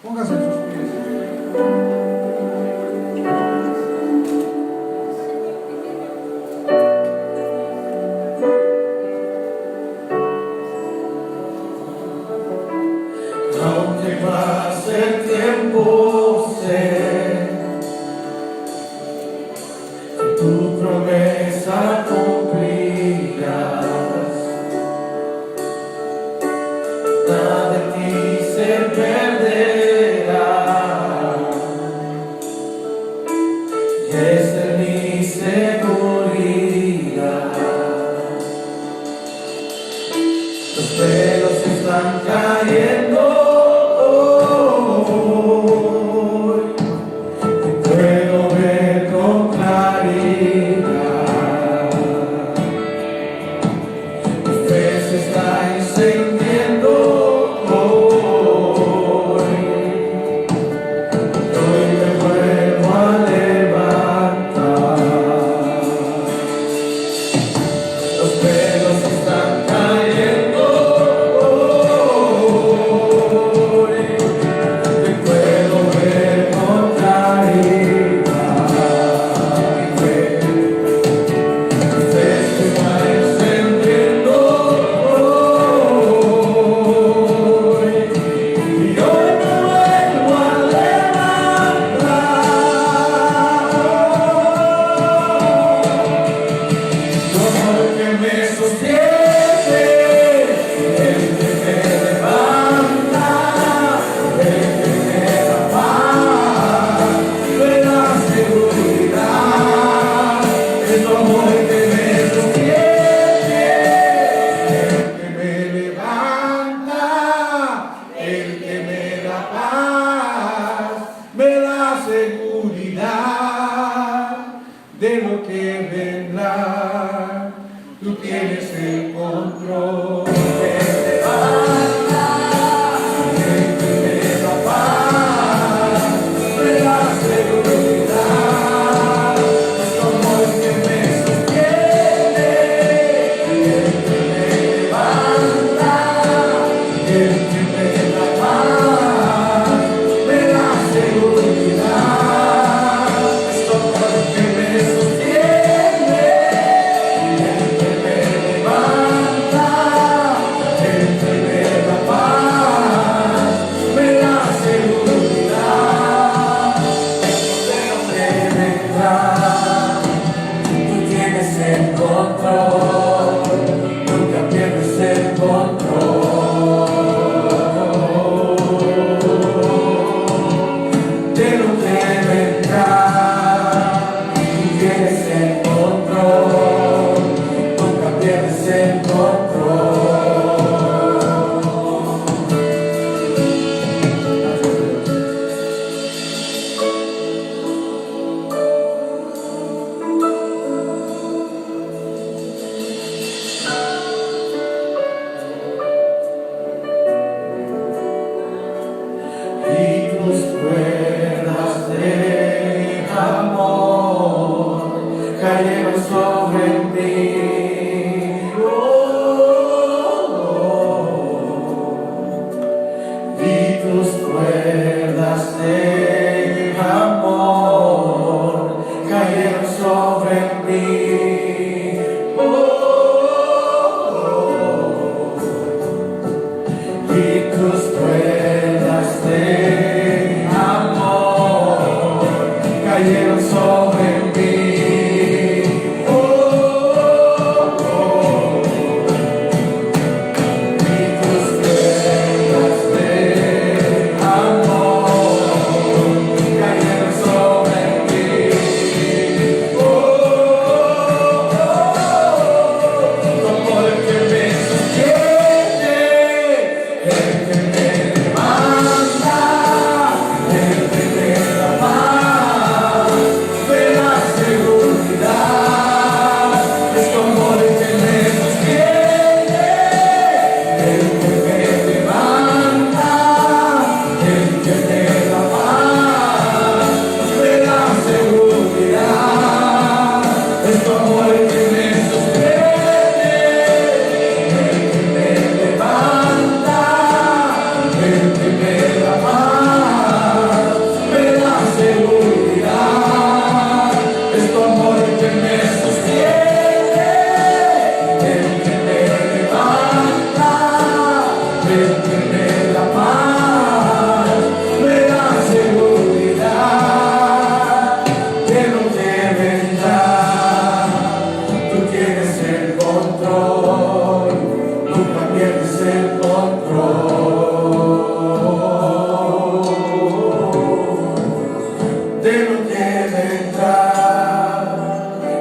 Póngase en sus pies. Aunque pase el tiempo, sé que tu promesa cumplirás. Nada de ti se perderá, y esa es mi seguridad. Los pelos están cayendo. Puedo ver con claridad, mi fe se está encendiendo hoy me vuelvo a levantar. Los pelos están cayendo. y tus pruebas de amor cayeron sobre mí. Oh, oh. Y tus pruebas de amor cayeron sobre mí. Como el que me sostiene, el que me levanta, el que me da paz, me da seguridad. Es como el que me sostiene, el que me levanta, el que me da paz, me da seguridad. Es como el que me sostiene, el que me levanta, el que me da paz, me da seguridad. Es como el que me sostiene, el que me levanta, el que me da paz, me da seguridad de lo que vendrá. Tú tienes el control, nunca pierdes el control de lo que vendrá.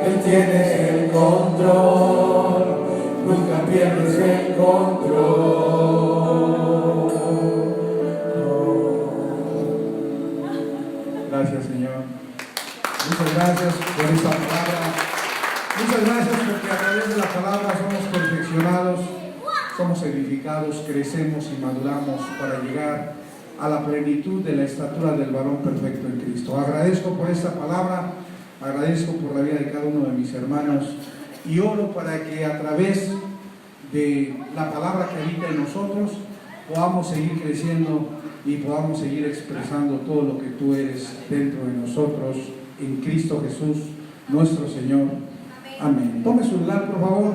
Él tiene el control, nunca pierdes el control. Gracias, Señor. Muchas gracias por esta palabra. Muchas gracias porque a través de la palabra somos perfeccionados, somos edificados, crecemos y maduramos para llegar a la plenitud de la estatura del varón perfecto en Cristo. Agradezco por esta palabra, agradezco por la vida de cada uno de mis hermanos y oro para que a través de la palabra que habita en nosotros podamos seguir creciendo y podamos seguir expresando todo lo que tú eres dentro de nosotros en Cristo Jesús, nuestro Señor. Amén. Tome su lugar, por favor.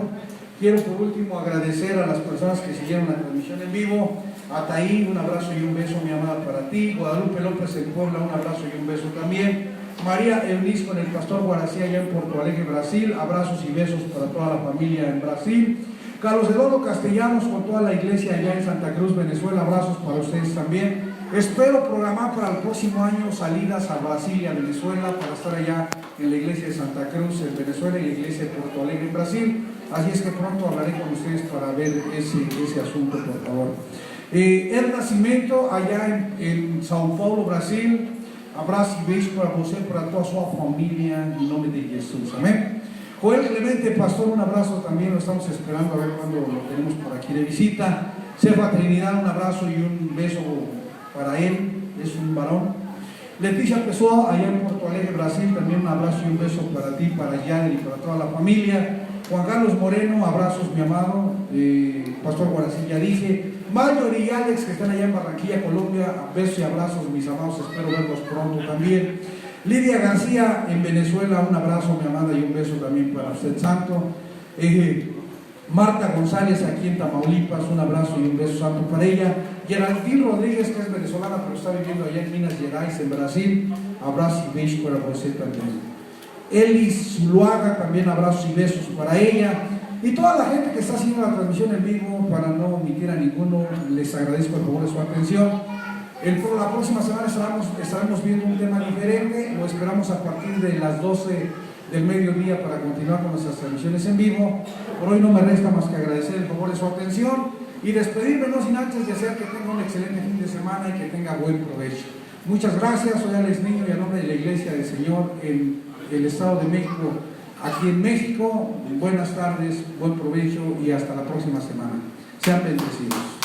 Quiero por último agradecer a las personas que siguieron la transmisión en vivo. Ataí, un abrazo y un beso, mi amada, para ti. Guadalupe López en Puebla, un abrazo y un beso también. María Eunice con el pastor Guarací allá en Porto Alegre, Brasil. Abrazos y besos para toda la familia en Brasil. Carlos Eduardo Castellanos con toda la iglesia allá en Santa Cruz, Venezuela. Abrazos para ustedes también. Espero programar para el próximo año salidas a Brasil y a Venezuela para estar allá en la iglesia de Santa Cruz en Venezuela y la iglesia de Porto Alegre en Brasil. Así es que pronto hablaré con ustedes para ver ese asunto, por favor. El Nascimento allá en Sao Paulo, Brasil. Abraço e beijo para você, para toda a sua família, em nome de Jesus, amén. Joel Clemente, pastor, un abrazo también, lo estamos esperando a ver cuándo lo tenemos por aquí de visita. Sefa Trinidad, un abrazo y un beso para él, es un varón. Leticia Pessoa, allá en Porto Alegre, Brasil, también un abrazo y un beso para ti, para Yader y para toda la familia. Juan Carlos Moreno, abrazos, mi amado. Pastor Guarací, ya dije. Mayor y Alex, que están allá en Barranquilla, Colombia, besos y abrazos, mis amados, espero verlos pronto también. Lidia García, en Venezuela, un abrazo, mi amada, y un beso también para usted, santo. Marta González, aquí en Tamaulipas, un abrazo y un beso santo para ella. Geraldine Rodríguez, que es venezolana, pero está viviendo allá en Minas Gerais, en Brasil, abrazo y besos para usted también. Elis Zuluaga, también abrazos y besos para ella. Y toda la gente que está haciendo la transmisión en vivo, para no omitir a ninguno, les agradezco por favor su atención. La próxima semana estaremos viendo un tema diferente, lo esperamos a partir de las 12 del mediodía para continuar con nuestras transmisiones en vivo. Por hoy no me resta más que agradecer el favor de su atención y despedirme, no sin antes desear que tenga un excelente fin de semana y que tenga buen provecho. Muchas gracias, soy Alex Niño y a nombre de la Iglesia del Señor en el Estado de México, aquí en México, buenas tardes, buen provecho y hasta la próxima semana. Sean bendecidos.